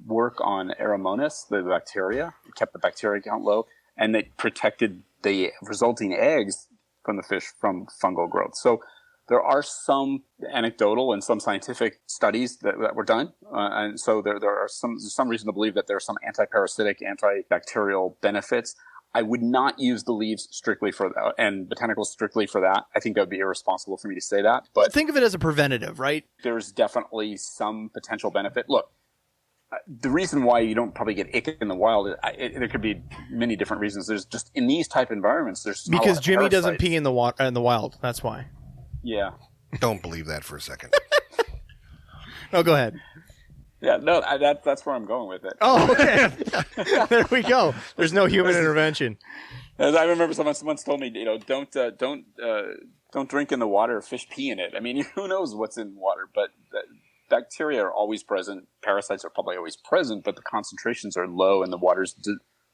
[SPEAKER 6] work on Aeromonas, the bacteria. It kept the bacteria count low, and it protected the resulting eggs from the fish from fungal growth. So there are some anecdotal and some scientific studies that were done. And so there are some reason to believe that there are some antiparasitic, antibacterial benefits. I would not use the leaves strictly for that and botanicals strictly for that. I think that would be irresponsible for me to say that. But
[SPEAKER 1] think of it as a preventative, right?
[SPEAKER 6] There's definitely some potential benefit. Look, the reason why you don't probably get ick in the wild, there could be many different reasons. There's just in these type environments, there's not a lot
[SPEAKER 1] Because
[SPEAKER 6] of
[SPEAKER 1] Jimmy doesn't
[SPEAKER 6] parasites.
[SPEAKER 1] pee in the water in the wild. That's why.
[SPEAKER 6] Yeah.
[SPEAKER 7] Don't believe that for a second.
[SPEAKER 1] No, go ahead.
[SPEAKER 6] Yeah, no, that's where I'm going with it.
[SPEAKER 1] Oh, okay. There we go. There's no human intervention.
[SPEAKER 6] As I remember, someone once told me, don't drink in the water. Fish pee in it. I mean, who knows what's in water? But bacteria are always present. Parasites are probably always present, but the concentrations are low, and the water's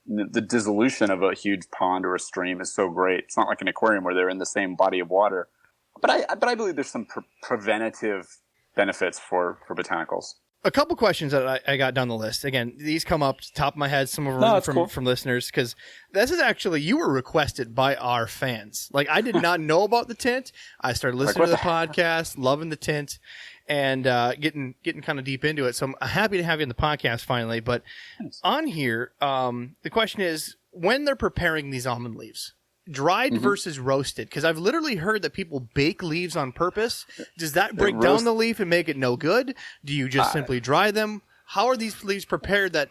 [SPEAKER 6] the dissolution of a huge pond or a stream is so great. It's not like an aquarium where they're in the same body of water. But I believe there's some preventative benefits for botanicals.
[SPEAKER 1] A couple questions that I got down the list. Again, these come up top of my head. Some of them from listeners, because this is actually, you were requested by our fans. Like, I did not know about the Tint. I started listening to the podcast, loving the Tint, and getting kind of deep into it. So I'm happy to have you on the podcast finally. But on here, the question is, when they're preparing these almond leaves, dried versus roasted, because I've literally heard that people bake leaves on purpose. Does that break down the leaf and make it no good? Do you just simply dry them? How are these leaves prepared that,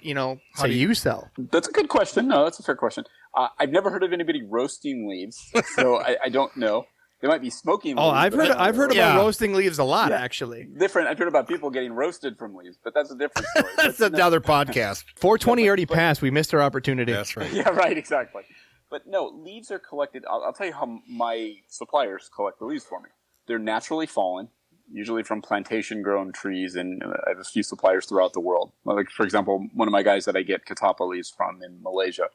[SPEAKER 1] how do you sell?
[SPEAKER 6] That's a good question. No, that's a fair question. I've never heard of anybody roasting leaves, so I don't know. They might be smoking leaves.
[SPEAKER 1] Oh, I've heard about roasting leaves a lot, actually.
[SPEAKER 6] Different. I've heard about people getting roasted from leaves, but that's a different story.
[SPEAKER 7] That's another podcast.
[SPEAKER 1] 420 already passed. We missed our opportunity.
[SPEAKER 7] That's right.
[SPEAKER 6] Yeah, right, exactly. But no, leaves are collected. I'll tell you how my suppliers collect the leaves for me. They're naturally fallen, usually from plantation-grown trees, and I have a few suppliers throughout the world. Like, for example, one of my guys that I get katapa leaves from in Malaysia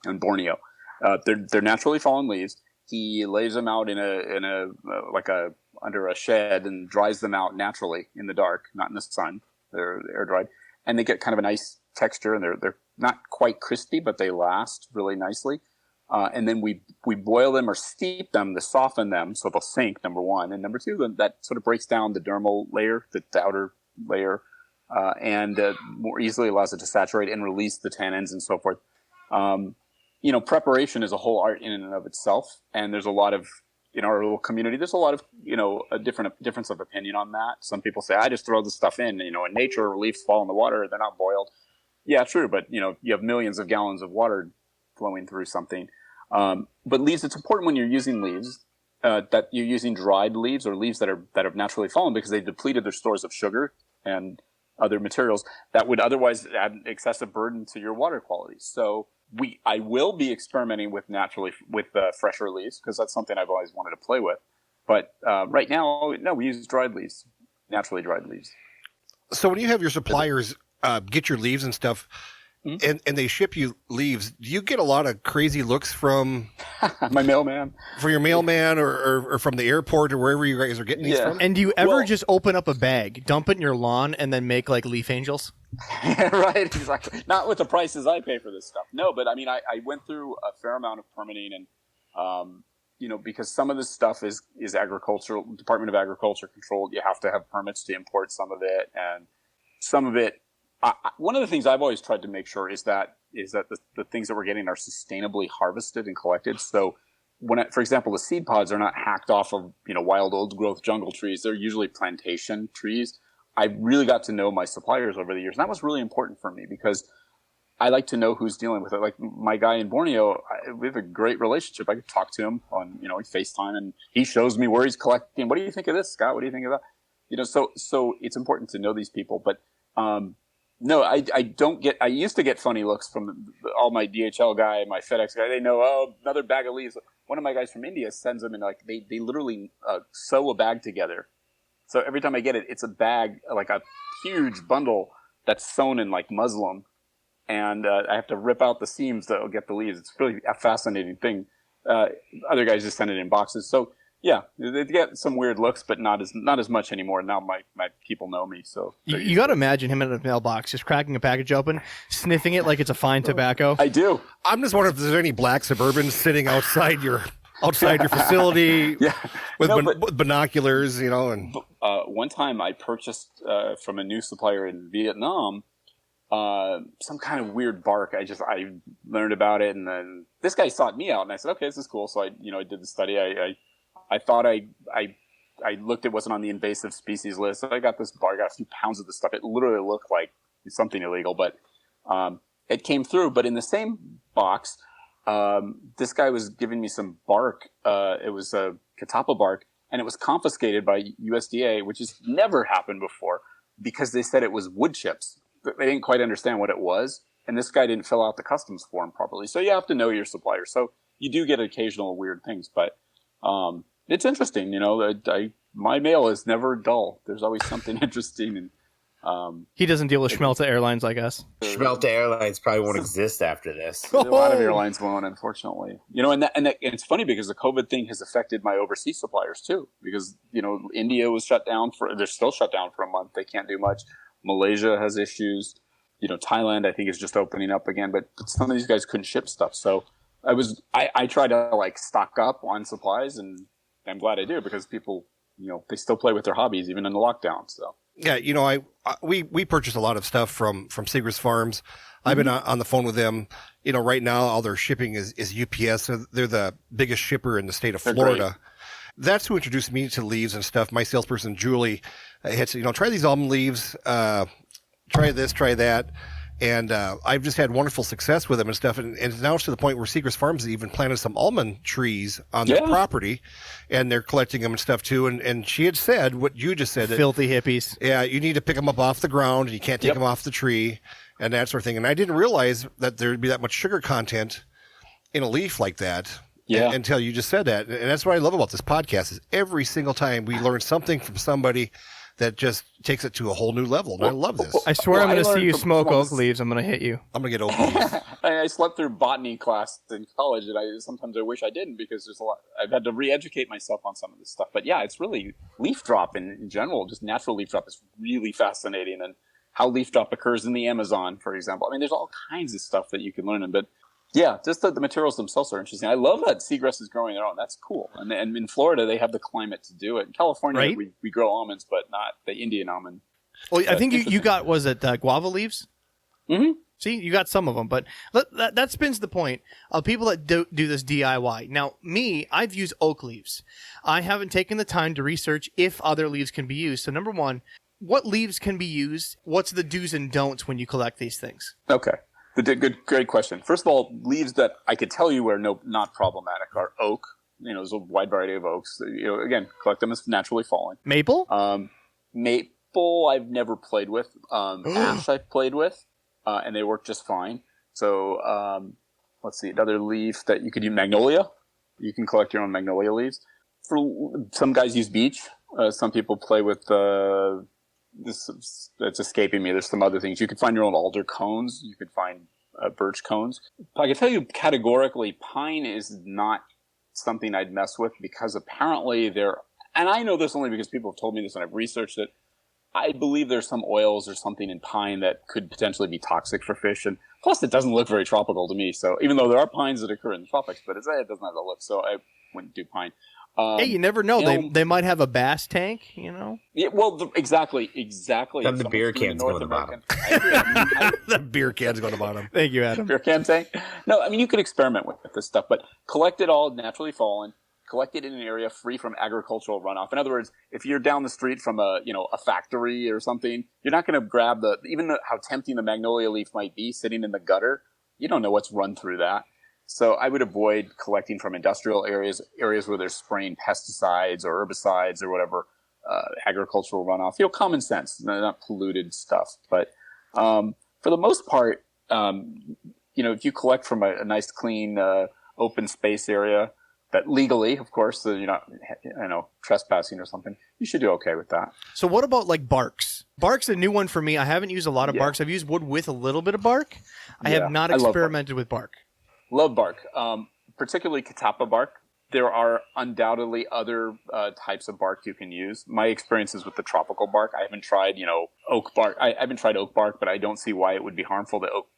[SPEAKER 6] and Borneo. They're naturally fallen leaves. He lays them out under a shed and dries them out naturally in the dark, not in the sun. They're air dried, and they get kind of a nice texture, and they're not quite crispy, but they last really nicely. And then we boil them or steep them to soften them so they'll sink, number one. And number two, then that sort of breaks down the dermal layer, the outer layer, and more easily allows it to saturate and release the tannins and so forth. Preparation is a whole art in and of itself. And there's a lot of, in our little community, there's a lot of, a difference of opinion on that. Some people say, I just throw this stuff in. In nature, leaves fall in the water, they're not boiled. Yeah, true. But, you have millions of gallons of water flowing through something. But leaves, it's important when you're using leaves that you're using dried leaves or leaves that have naturally fallen because they've depleted their stores of sugar and other materials that would otherwise add excessive burden to your water quality. So I will be experimenting with fresher leaves because that's something I've always wanted to play with. But right now, no, we use dried leaves, naturally dried leaves.
[SPEAKER 7] So when you have your suppliers get your leaves and stuff, and they ship you leaves, do you get a lot of crazy looks from
[SPEAKER 6] my mailman?
[SPEAKER 7] For your mailman or from the airport or wherever you guys are getting these from?
[SPEAKER 1] And do you ever just open up a bag, dump it in your lawn, and then make like leaf angels?
[SPEAKER 6] Yeah, right, exactly. Not with the prices I pay for this stuff. No, but I mean, I went through a fair amount of permitting and, because some of this stuff is agricultural, Department of Agriculture controlled. You have to have permits to import some of it, and some of it. One of the things I've always tried to make sure is that the things that we're getting are sustainably harvested and collected. So for example, the seed pods are not hacked off of, wild old growth jungle trees. They're usually plantation trees. I really got to know my suppliers over the years. And that was really important for me because I like to know who's dealing with it. Like my guy in Borneo, we have a great relationship. I could talk to him on, FaceTime, and he shows me where he's collecting. What do you think of this, Scott? What do you think of that? So it's important to know these people, but, no, I used to get funny looks from all my DHL guy, my FedEx guy. They know, another bag of leaves. One of my guys from India sends them in, they literally sew a bag together. So every time I get it, it's a bag, like a huge bundle that's sewn in muslin. And I have to rip out the seams to get the leaves. It's really a fascinating thing. Other guys just send it in boxes. So yeah, they get some weird looks, but not as much anymore. Now my people know me, so
[SPEAKER 1] you got to imagine him in a mailbox, just cracking a package open, sniffing it like it's a fine tobacco.
[SPEAKER 6] I do.
[SPEAKER 7] I'm just wondering if there's any black Suburbans sitting outside your facility with binoculars, And
[SPEAKER 6] one time I purchased from a new supplier in Vietnam some kind of weird bark. I learned about it, and then this guy sought me out, and I said, okay, this is cool. So I did the study. I thought I looked, it wasn't on the invasive species list. So I got this bark, got a few pounds of this stuff. It literally looked like something illegal, but it came through. But in the same box, this guy was giving me some bark. It was a catappa bark, and it was confiscated by USDA, which has never happened before, because they said it was wood chips. They didn't quite understand what it was, and this guy didn't fill out the customs form properly. So you have to know your supplier. So you do get occasional weird things, but it's interesting. My mail is never dull. There's always something interesting. And
[SPEAKER 1] he doesn't deal with Schmelta Airlines, I guess.
[SPEAKER 8] Schmelta Airlines probably won't exist after this.
[SPEAKER 6] A lot of airlines won't, unfortunately. And it's funny because the COVID thing has affected my overseas suppliers too. Because India was shut down they're still shut down for a month. They can't do much. Malaysia has issues. Thailand I think is just opening up again, but some of these guys couldn't ship stuff. So I try to stock up on supplies, and I'm glad I do, because people they still play with their hobbies even in the lockdown. So.
[SPEAKER 7] Yeah, we purchase a lot of stuff from Seagrass Farms. I've been on the phone with them. Right now all their shipping is UPS. So they're the biggest shipper in the state of Florida. That's who introduced me to leaves and stuff. My salesperson Julie had said, try these almond leaves, try this, try that. And I've just had wonderful success with them and stuff. And now it's to the point where Seagrass Farms has even planted some almond trees on their property, and they're collecting them and stuff too. And she had said what you just said.
[SPEAKER 1] Filthy hippies.
[SPEAKER 7] Yeah, you need to pick them up off the ground, and you can't take them off the tree and that sort of thing. And I didn't realize that there'd be that much sugar content in a leaf like that until you just said that. And that's what I love about this podcast is every single time we learn something from somebody that just takes it to a whole new level. And I love this.
[SPEAKER 1] I swear I'm going to see you smoke oak leaves. I'm going to hit you.
[SPEAKER 7] I'm going to get oak leaves.
[SPEAKER 6] I slept through botany class in college, and sometimes I wish I didn't, because there's a lot. I've had to re-educate myself on some of this stuff. But yeah, it's really leaf drop in general. Just natural leaf drop is really fascinating, and how leaf drop occurs in the Amazon, for example. I mean, there's all kinds of stuff that you can learn. But yeah, just the materials themselves are interesting. I love that seagrass is growing their own. That's cool. And in Florida, they have the climate to do it. In California, we grow almonds, but not the Indian almond.
[SPEAKER 1] Well, I think you got, was it guava leaves?
[SPEAKER 6] Mm-hmm.
[SPEAKER 1] See, you got some of them, but that spins the point of people that do this DIY. Now, I've used oak leaves. I haven't taken the time to research if other leaves can be used. So number one, what leaves can be used? What's the do's and don'ts when you collect these things?
[SPEAKER 6] Okay. Great question. First of all, leaves that I could tell you are not problematic are oak. There's a wide variety of oaks. Again, collect them as naturally falling.
[SPEAKER 1] Maple?
[SPEAKER 6] Maple I've never played with. Ash I've played with, and they work just fine. So let's see, another leaf that you could use, magnolia. You can collect your own magnolia leaves. Some guys use beech. Some people play with this. It's escaping me. There's some other things. You could find your own alder cones. You could find birch cones. I can tell you categorically, pine is not something I'd mess with, because apparently and I know this only because people have told me this and I've researched it. I believe there's some oils or something in pine that could potentially be toxic for fish. And plus, it doesn't look very tropical to me. So even though there are pines that occur in the tropics, but it doesn't have the look. So I wouldn't do pine.
[SPEAKER 1] Hey, you never know. They might have a bass tank,
[SPEAKER 6] Yeah, well, exactly.
[SPEAKER 8] Then the beer cans go to the bottom.
[SPEAKER 7] The beer cans go to the bottom.
[SPEAKER 1] Thank you, Adam.
[SPEAKER 6] Beer can tank? No, I mean, you could experiment with this stuff, but collect it all naturally fallen. Collect it in an area free from agricultural runoff. In other words, if you're down the street from a factory or something, you're not going to grab how tempting the magnolia leaf might be sitting in the gutter. You don't know what's run through that. So I would avoid collecting from industrial areas where they're spraying pesticides or herbicides or whatever, agricultural runoff. Common sense, not polluted stuff. But for the most part, if you collect from a nice, clean, open space area, that legally, of course, you're not, trespassing or something, you should do okay with that.
[SPEAKER 1] So what about barks? Bark's a new one for me. I haven't used a lot of barks. I've used wood with a little bit of bark. I have not experimented with bark.
[SPEAKER 6] Love bark, particularly catappa bark. There are undoubtedly other types of bark you can use. My experience is with the tropical bark. I haven't tried, oak bark. I haven't tried oak bark, but I don't see why it would be harmful to oak.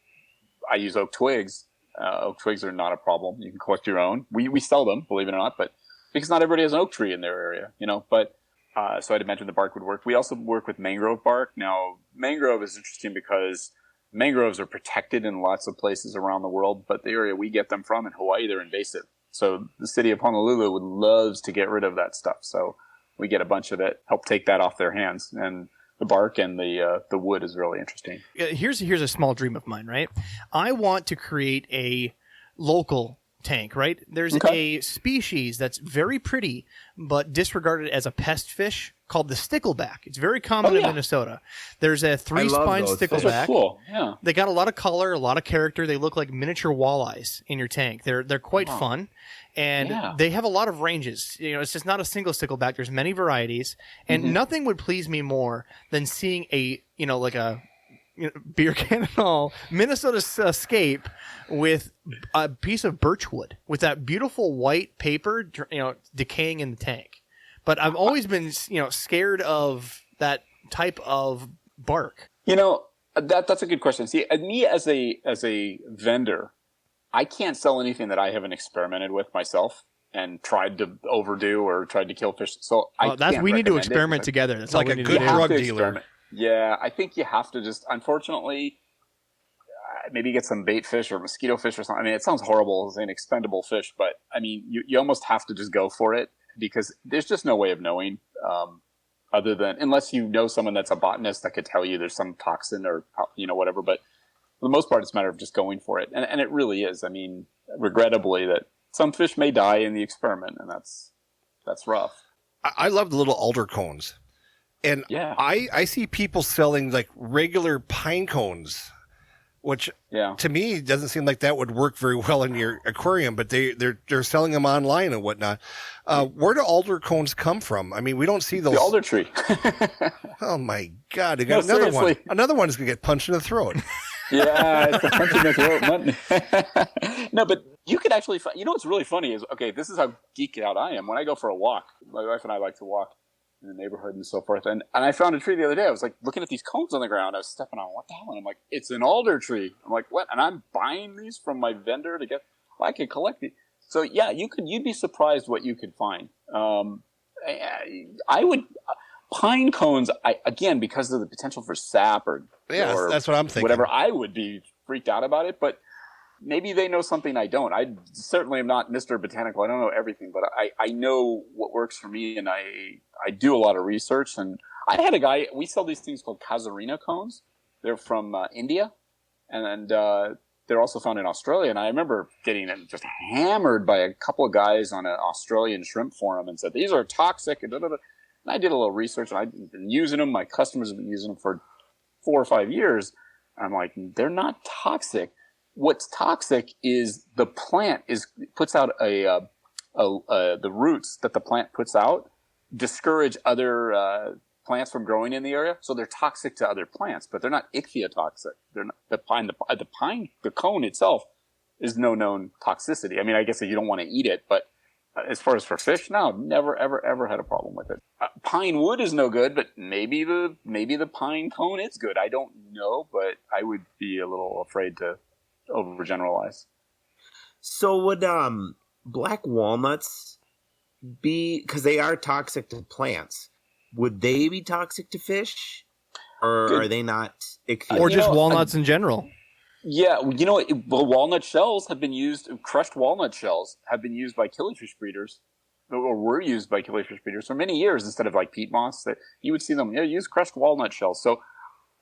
[SPEAKER 6] I use oak twigs. Oak twigs are not a problem. You can collect your own. We sell them, believe it or not, but because not everybody has an oak tree in their area, But so I'd imagine the bark would work. We also work with mangrove bark. Now, mangrove is interesting because mangroves are protected in lots of places around the world, but the area we get them from in Hawaii, they're invasive. So the city of Honolulu would love to get rid of that stuff. So we get a bunch of it, help take that off their hands. And bark and the wood is really interesting.
[SPEAKER 1] Here's a small dream of mine, right? I want to create a local tank, right? There's a species that's very pretty but disregarded as a pest fish called the stickleback. It's very common in Minnesota. There's a 3-spine stickleback.
[SPEAKER 6] Those are cool. Yeah.
[SPEAKER 1] They got a lot of color, a lot of character. They look like miniature walleyes in your tank. They're quite fun, and they have a lot of ranges. It's just not a single stickleback. There's many varieties, and nothing would please me more than seeing a beer can and all Minnesota scape with a piece of birchwood with that beautiful white paper, decaying in the tank. But I've always been, scared of that type of bark.
[SPEAKER 6] That's a good question. See, me as a vendor, I can't sell anything that I haven't experimented with myself and tried to overdo or tried to kill fish. So
[SPEAKER 1] we need to experiment together. That's like a good
[SPEAKER 7] drug dealer.
[SPEAKER 6] Yeah, I think you have to just, unfortunately, maybe get some bait fish or mosquito fish or something. I mean, it sounds horrible as an expendable fish, but I mean, you almost have to just go for it because there's just no way of knowing other than, unless you know someone that's a botanist that could tell you there's some toxin or, whatever. But for the most part, it's a matter of just going for it. And it really is. I mean, regrettably, that some fish may die in the experiment, and that's rough.
[SPEAKER 7] I love the little alder cones. And I see people selling like regular pine cones, which to me doesn't seem like that would work very well in your aquarium, but they're selling them online and whatnot. Where do alder cones come from? I mean, we don't see those.
[SPEAKER 6] The alder tree.
[SPEAKER 7] Oh my God. They got another one. Another one is going to get punched in the throat.
[SPEAKER 6] Yeah, it's a punch in the throat. No, but you could actually find, what's really funny is, this is how geeked out I am. When I go for a walk, my wife and I like to walk in the neighborhood and so forth. And I found a tree the other day. I was like looking at these cones on the ground. I was stepping on, what the hell? And I'm like, it's an alder tree. I'm like, what? And I'm buying these from my vendor to I could collect these. So yeah, you'd be surprised what you could find. I would, pine cones, again, because of the potential for sap or
[SPEAKER 7] that's what I'm thinking.
[SPEAKER 6] Whatever, I would be freaked out about it, but maybe they know something I don't. I certainly am not Mr. Botanical. I don't know everything, but I know what works for me, and I do a lot of research. And I had a guy, we sell these things called casuarina cones. They're from India, and they're also found in Australia. And I remember getting just hammered by a couple of guys on an Australian shrimp forum and said, these are toxic. And I did a little research, and I've been using them. My customers have been using them for 4 or 5 years. I'm like, they're not toxic. What's toxic is the plant puts out the roots that the plant puts out discourage other plants from growing in the area, so they're toxic to other plants, but they're not ichthyotoxic. They're not, the cone itself is no known toxicity. I mean, I guess if you don't want to eat it, but as far as for fish, no, never ever had a problem with it. Pine wood is no good, but maybe the pine cone is good. I don't know, but I would be a little afraid to overgeneralize.
[SPEAKER 8] So would black walnuts be, because they are toxic to plants, would they be toxic to fish, or are they not ichthyotoxic?
[SPEAKER 1] Or just walnuts in general?
[SPEAKER 6] Yeah, walnut shells have been used. Crushed walnut shells have been used by killifish breeders, or were used by killifish breeders for many years instead of like peat moss. That you would see them use crushed walnut shells. So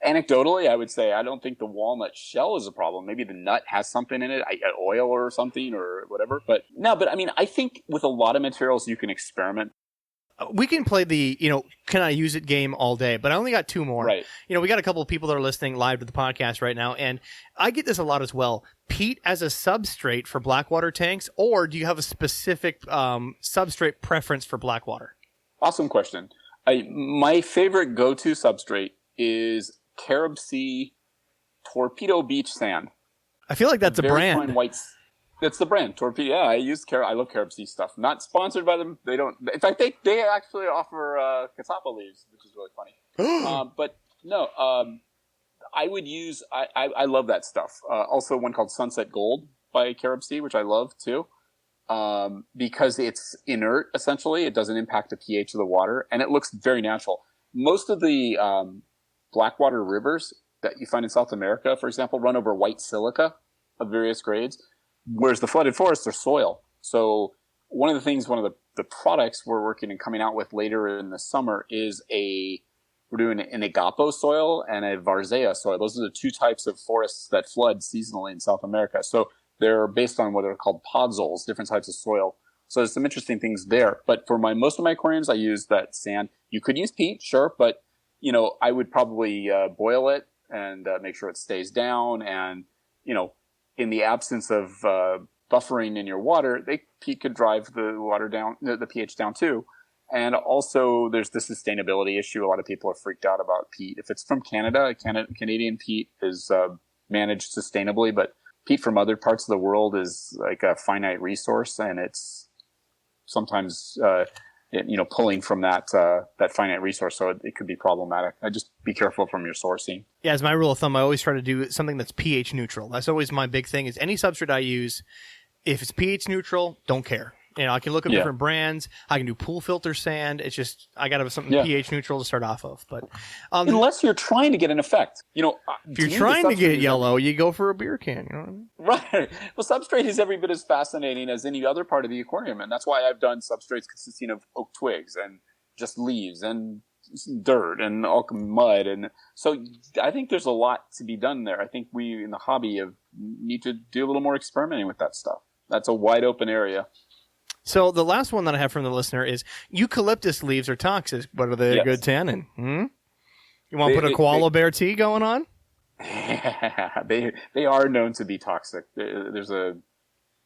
[SPEAKER 6] anecdotally, I would say I don't think the walnut shell is a problem. Maybe the nut has something in it, oil or something or whatever. But I mean, I think with a lot of materials you can experiment.
[SPEAKER 1] We can play the, can I use it game all day, but I only got 2 more.
[SPEAKER 6] Right.
[SPEAKER 1] We got a couple of people that are listening live to the podcast right now, and I get this a lot as well. Peat as a substrate for blackwater tanks, or do you have a specific substrate preference for blackwater?
[SPEAKER 6] Awesome question. My favorite go-to substrate is Carib Sea Torpedo Beach Sand.
[SPEAKER 1] I feel like that's a brand.
[SPEAKER 6] Fine whites. That's the brand, Torpedo. Yeah, I love Carib Sea stuff. Not sponsored by them. They don't. In fact, they actually offer cassava leaves, which is really funny. But no, I would use. I love that stuff. Also, one called Sunset Gold by Carib Sea, which I love too, because it's inert. Essentially, it doesn't impact the pH of the water, and it looks very natural. Most of the blackwater rivers that you find in South America, for example, run over white silica of various grades. Whereas the flooded forests are soil. So one of the products we're working and coming out with later in the summer is a We're doing an agapo soil and a varzea soil. Those are the two types of forests that flood seasonally in South America. So they're based on what are called podzols, different types of soil. So there's some interesting things there. But for most of my aquariums, I use that sand. You could use peat, sure, but I would probably boil it and make sure it stays down. And in the absence of buffering in your water, peat could drive the water down, the pH down too. And also, there's the sustainability issue. A lot of people are freaked out about peat. If it's from Canada, Canadian peat is managed sustainably, but peat from other parts of the world is like a finite resource, and it's sometimes pulling from that finite resource, so it could be problematic. Just be careful from your sourcing.
[SPEAKER 1] Yeah, as my rule of thumb, I always try to do something that's pH neutral. That's always my big thing. Is any substrate I use, if it's pH neutral, don't care. I can look up different brands. I can do pool filter sand. It's just I got to have something pH neutral to start off of. But
[SPEAKER 6] unless you're trying to get an effect,
[SPEAKER 1] if you're trying to get yellow, you go for a beer can. You know what I mean?
[SPEAKER 6] Right. Well, substrate is every bit as fascinating as any other part of the aquarium, and that's why I've done substrates consisting of oak twigs and just leaves and dirt and all mud, and so I think there's a lot to be done there. I think we in the hobby need to do a little more experimenting with that stuff. That's a wide open area.
[SPEAKER 1] So the last one that I have from the listener is eucalyptus leaves are toxic, but are they a good tannin? You want to put a koala bear tea going on?
[SPEAKER 6] Yeah, they are known to be toxic. There's a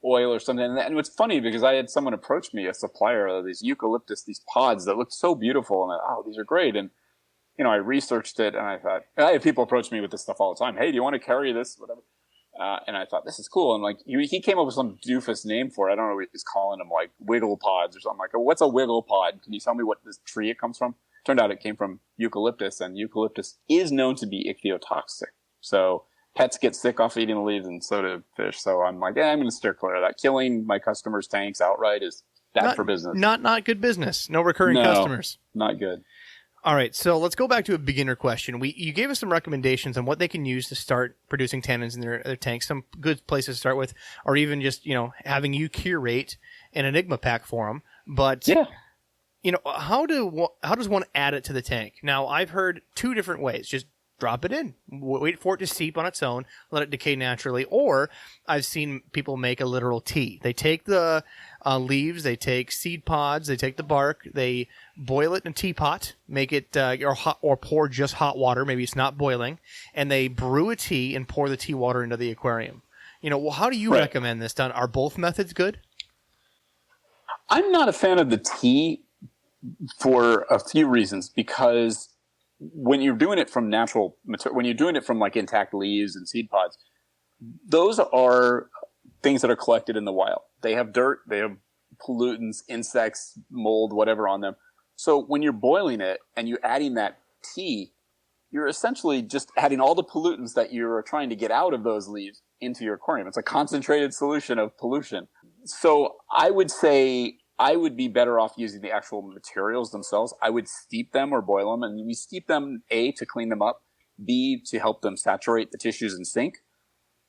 [SPEAKER 6] oil or something. And it's funny because I had someone approach me, a supplier of these eucalyptus, these pods that looked so beautiful. And these are great. And, I researched it and I thought, I have people approach me with this stuff all the time. Hey, do you want to carry this? Whatever. And I thought, this is cool. And like, he came up with some doofus name for it. I don't know what he's calling them, like wiggle pods or something like that. What's a wiggle pod? Can you tell me what this tree it comes from? Turned out it came from eucalyptus, and eucalyptus is known to be ichthyotoxic. So pets get sick off eating the leaves, and so do fish. So I'm like, I'm going to steer clear of that. Killing my customers' tanks outright is bad for business.
[SPEAKER 1] Not good business. No recurring customers.
[SPEAKER 6] Not good.
[SPEAKER 1] All right, so let's go back to a beginner question. You gave us some recommendations on what they can use to start producing tannins in their tanks. Some good places to start with, or even just having you curate an Enigma pack for them. But how does one add it to the tank? Now I've heard two different ways. Just drop it in, wait for it to seep on its own, let it decay naturally. Or I've seen people make a literal tea. They take the leaves, they take seed pods, they take the bark, they boil it in a teapot, make it or pour just hot water, maybe it's not boiling, and they brew a tea and pour the tea water into the aquarium. How do you recommend this done? Are both methods good?
[SPEAKER 6] I'm not a fan of the tea for a few reasons, because when you're doing it from natural material, when you're doing it from like intact leaves and seed pods, those are things that are collected in the wild. They have dirt, they have pollutants, insects, mold, whatever on them. So when you're boiling it and you're adding that tea, you're essentially just adding all the pollutants that you're trying to get out of those leaves into your aquarium. It's a concentrated solution of pollution. So I would say I would be better off using the actual materials themselves. I would steep them or boil them, and we steep them, A, to clean them up, B, to help them saturate the tissues and sink.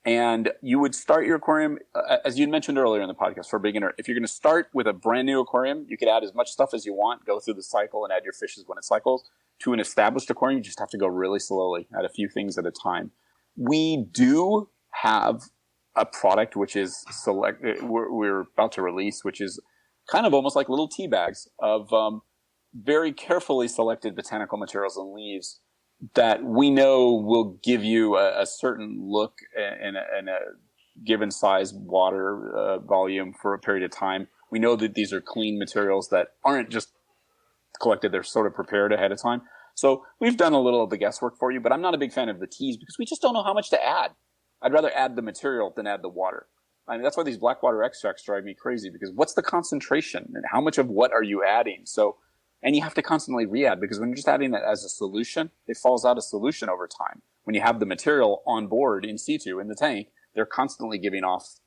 [SPEAKER 6] And you would start your aquarium, as you mentioned earlier in the podcast, for a beginner. If you're going to start with a brand new aquarium, you could add as much stuff as you want, go through the cycle and add your fishes when it cycles. To an established aquarium, you just have to go really slowly, add a few things at a time. We do have a product which is we're about to release, which is kind of almost like little tea bags of very carefully selected botanical materials and leaves that we know will give you a certain look and a given size water volume for a period of time. We know that these are clean materials that aren't just collected, they're sort of prepared ahead of time. So we've done a little of the guesswork for you, but I'm not a big fan of the teas because we just don't know how much to add. I'd rather add the material than add the water. I mean, that's why these black water extracts drive me crazy, because what's the concentration and how much of what are you adding? So, and you have to constantly re-add, because when you're just adding it as a solution, it falls out of solution over time. When you have the material on board in situ in the tank, they're constantly giving off,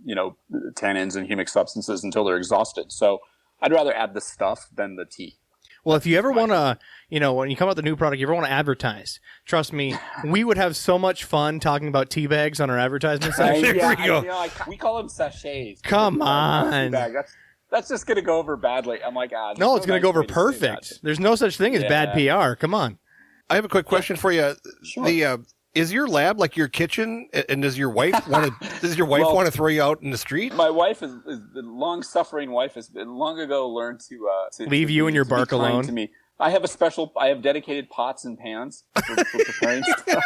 [SPEAKER 6] tannins and humic substances until they're exhausted. So I'd rather add the stuff than the tea.
[SPEAKER 1] Well, if you ever want to, when you come out with a new product, you ever want to advertise, trust me, we would have so much fun talking about tea bags on our advertisement section.
[SPEAKER 6] We call them sachets.
[SPEAKER 1] Come on.
[SPEAKER 6] That's just going to go over badly. I'm like,
[SPEAKER 1] no, it's going to go over perfect. There's no such thing as bad PR. Come on.
[SPEAKER 7] I have a quick question for you.
[SPEAKER 6] Sure.
[SPEAKER 7] Is your lab like your kitchen? And does your wife want to? Does your wife want to throw you out in the street?
[SPEAKER 6] My wife is the long-suffering wife has been long ago learned to
[SPEAKER 1] leave you and your bark
[SPEAKER 6] be kind
[SPEAKER 1] alone.
[SPEAKER 6] to me. I have dedicated pots and pans for preparing stuff.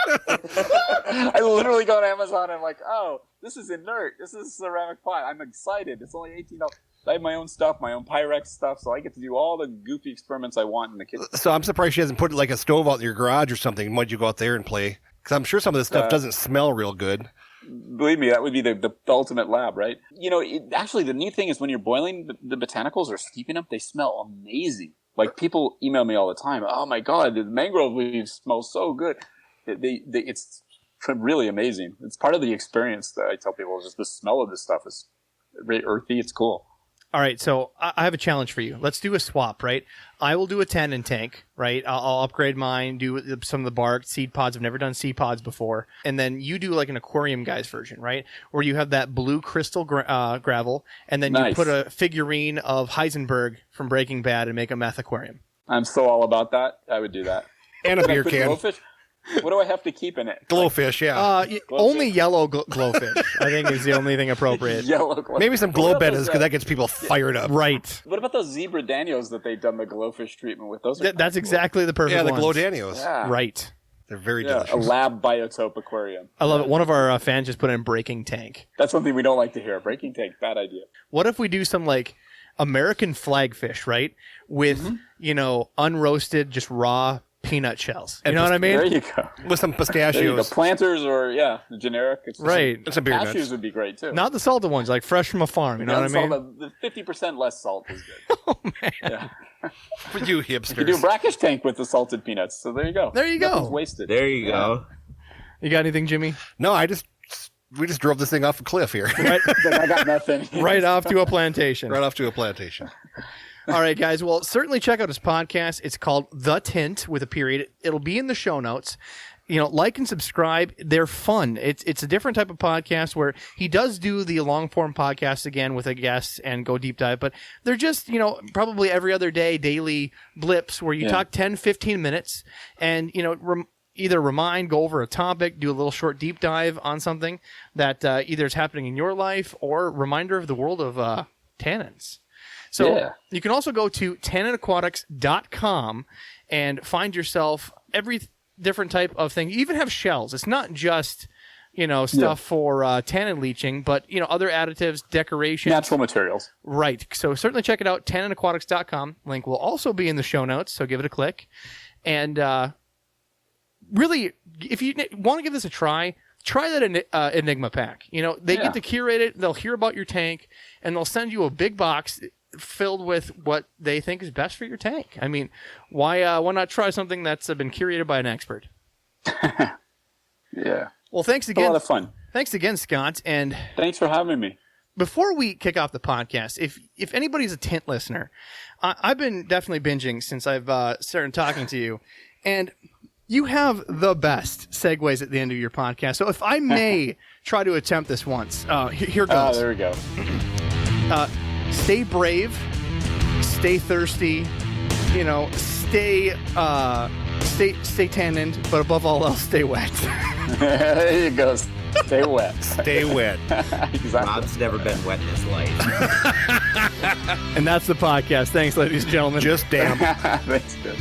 [SPEAKER 6] I literally go to Amazon and I'm like, oh, this is inert. This is a ceramic pot. I'm excited. It's only $18. I have my own stuff, my own Pyrex stuff, so I get to do all the goofy experiments I want in the kitchen.
[SPEAKER 7] So I'm surprised she hasn't put like a stove out in your garage or something. Why'd you go out there and play? Because I'm sure some of this stuff doesn't smell real good.
[SPEAKER 6] Believe me, that would be the ultimate lab, right? You know, actually, the neat thing is when you're boiling the botanicals or steeping them, they smell amazing. Like, people email me all the time, oh my God, the mangrove leaves smell so good. It's really amazing. It's part of the experience that I tell people, just the smell of this stuff is really earthy. It's cool.
[SPEAKER 1] All right, so I have a challenge for you. Let's do a swap, right? I will do a tannin tank, right? I'll upgrade mine, do some of the bark, seed pods. I've never done seed pods before. And then you do like an aquarium guys version, right? Where you have that blue crystal gravel, and then you put a figurine of Heisenberg from Breaking Bad and make a meth aquarium.
[SPEAKER 6] I'm so all about that. I would do that.
[SPEAKER 7] And a beer can.
[SPEAKER 6] Glowfish? What do I have to keep in it?
[SPEAKER 7] Glowfish, yeah.
[SPEAKER 1] Only yellow glowfish, I think, is the only thing appropriate.
[SPEAKER 6] Yellow glowfish.
[SPEAKER 7] Maybe some glow bettas, because that gets people fired up.
[SPEAKER 1] Right.
[SPEAKER 6] What about those zebra danios that they've done the glowfish treatment with? Those are
[SPEAKER 1] That's exactly the perfect
[SPEAKER 7] Yeah, the
[SPEAKER 1] ones.
[SPEAKER 7] glow danios.
[SPEAKER 6] Yeah.
[SPEAKER 1] Right.
[SPEAKER 7] They're very
[SPEAKER 6] Yeah,
[SPEAKER 7] delicious.
[SPEAKER 6] a lab biotope aquarium.
[SPEAKER 1] I love it. One of our fans just put in breaking tank.
[SPEAKER 6] That's something we don't like to hear. Breaking tank, bad idea.
[SPEAKER 1] What if we do some like American flagfish, right? With, unroasted, just raw peanut shells. You know what I mean?
[SPEAKER 6] There you go.
[SPEAKER 7] With some
[SPEAKER 6] There you go.
[SPEAKER 7] pistachios.
[SPEAKER 6] Planters or, the generic. It's
[SPEAKER 1] Right.
[SPEAKER 7] And some beer
[SPEAKER 6] Cashews
[SPEAKER 7] nuts.
[SPEAKER 6] would be great, too.
[SPEAKER 1] Not the salted ones, like fresh from a farm. You know what I mean?
[SPEAKER 6] The 50% less salt is good.
[SPEAKER 1] Oh, man.
[SPEAKER 6] Yeah.
[SPEAKER 7] For you
[SPEAKER 6] You do a
[SPEAKER 7] hipsters.
[SPEAKER 6] brackish tank with the salted peanuts. So there you go.
[SPEAKER 1] There you go.
[SPEAKER 6] Nothing's wasted.
[SPEAKER 8] There you go.
[SPEAKER 1] You got anything, Jimmy?
[SPEAKER 7] No, we just drove this thing off a cliff here.
[SPEAKER 1] Right,
[SPEAKER 6] I got nothing.
[SPEAKER 1] right off to a plantation.
[SPEAKER 7] Right off to a plantation.
[SPEAKER 1] All right, guys. Well, certainly check out his podcast. It's called The Tint with a period. It'll be in the show notes. Like and subscribe. They're fun. It's a different type of podcast where he does do the long form podcast again with a guest and go deep dive, but they're just, probably every other day, daily blips where you talk 10, 15 minutes and, either remind, go over a topic, do a little short deep dive on something that either is happening in your life or reminder of the world of tannins. So you can also go to tanninaquatics.com and find yourself every different type of thing. You even have shells. It's not just, stuff for tannin leaching, but, other additives, decorations.
[SPEAKER 6] Natural materials.
[SPEAKER 1] Right. So certainly check it out, tanninaquatics.com. Link will also be in the show notes, so give it a click. And really, if you want to give this a try that Enigma pack. They get to curate it. They'll hear about your tank, and they'll send you a big box filled with what they think is best for your tank. I mean, why not try something that's been curated by an expert?
[SPEAKER 6] Yeah.
[SPEAKER 1] Well, thanks again.
[SPEAKER 6] A lot of fun.
[SPEAKER 1] Thanks again, Scott. And
[SPEAKER 6] thanks for having me.
[SPEAKER 1] Before we kick off the podcast, if anybody's a Tint listener, I've been definitely binging since I've started talking to you, and you have the best segues at the end of your podcast. So if I may try to attempt this once, here goes.
[SPEAKER 6] There we go.
[SPEAKER 1] Stay brave, stay thirsty, stay tanned, but above all else, stay wet.
[SPEAKER 6] There you go. Stay wet.
[SPEAKER 7] Stay wet.
[SPEAKER 6] Exactly.
[SPEAKER 8] Rob's never been wet in his life.
[SPEAKER 1] And that's the podcast. Thanks, ladies and gentlemen.
[SPEAKER 7] Just damn.
[SPEAKER 6] That's good.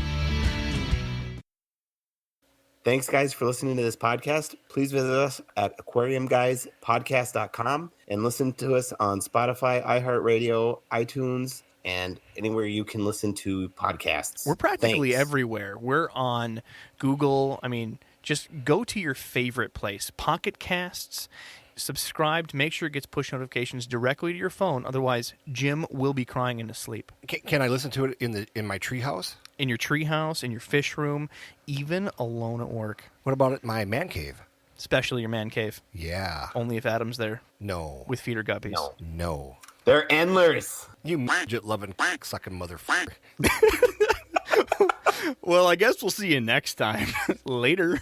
[SPEAKER 8] Thanks, guys, for listening to this podcast. Please visit us at aquariumguyspodcast.com and listen to us on Spotify, iHeartRadio, iTunes, and anywhere you can listen to podcasts.
[SPEAKER 1] We're practically everywhere. We're on Google. I mean, just go to your favorite place. Pocket Casts. Subscribe to make sure it gets push notifications directly to your phone. Otherwise, Jim will be crying in his sleep.
[SPEAKER 7] Can I listen to it in my treehouse?
[SPEAKER 1] In your treehouse, in your fish room, even alone at work.
[SPEAKER 7] What about at my man cave?
[SPEAKER 1] Especially your man cave.
[SPEAKER 7] Yeah.
[SPEAKER 1] Only if Adam's there.
[SPEAKER 7] No.
[SPEAKER 1] With feeder guppies.
[SPEAKER 7] No.
[SPEAKER 8] They're endless.
[SPEAKER 7] You midget-loving, sucking motherfucker.
[SPEAKER 1] Well, I guess we'll see you next time. Later.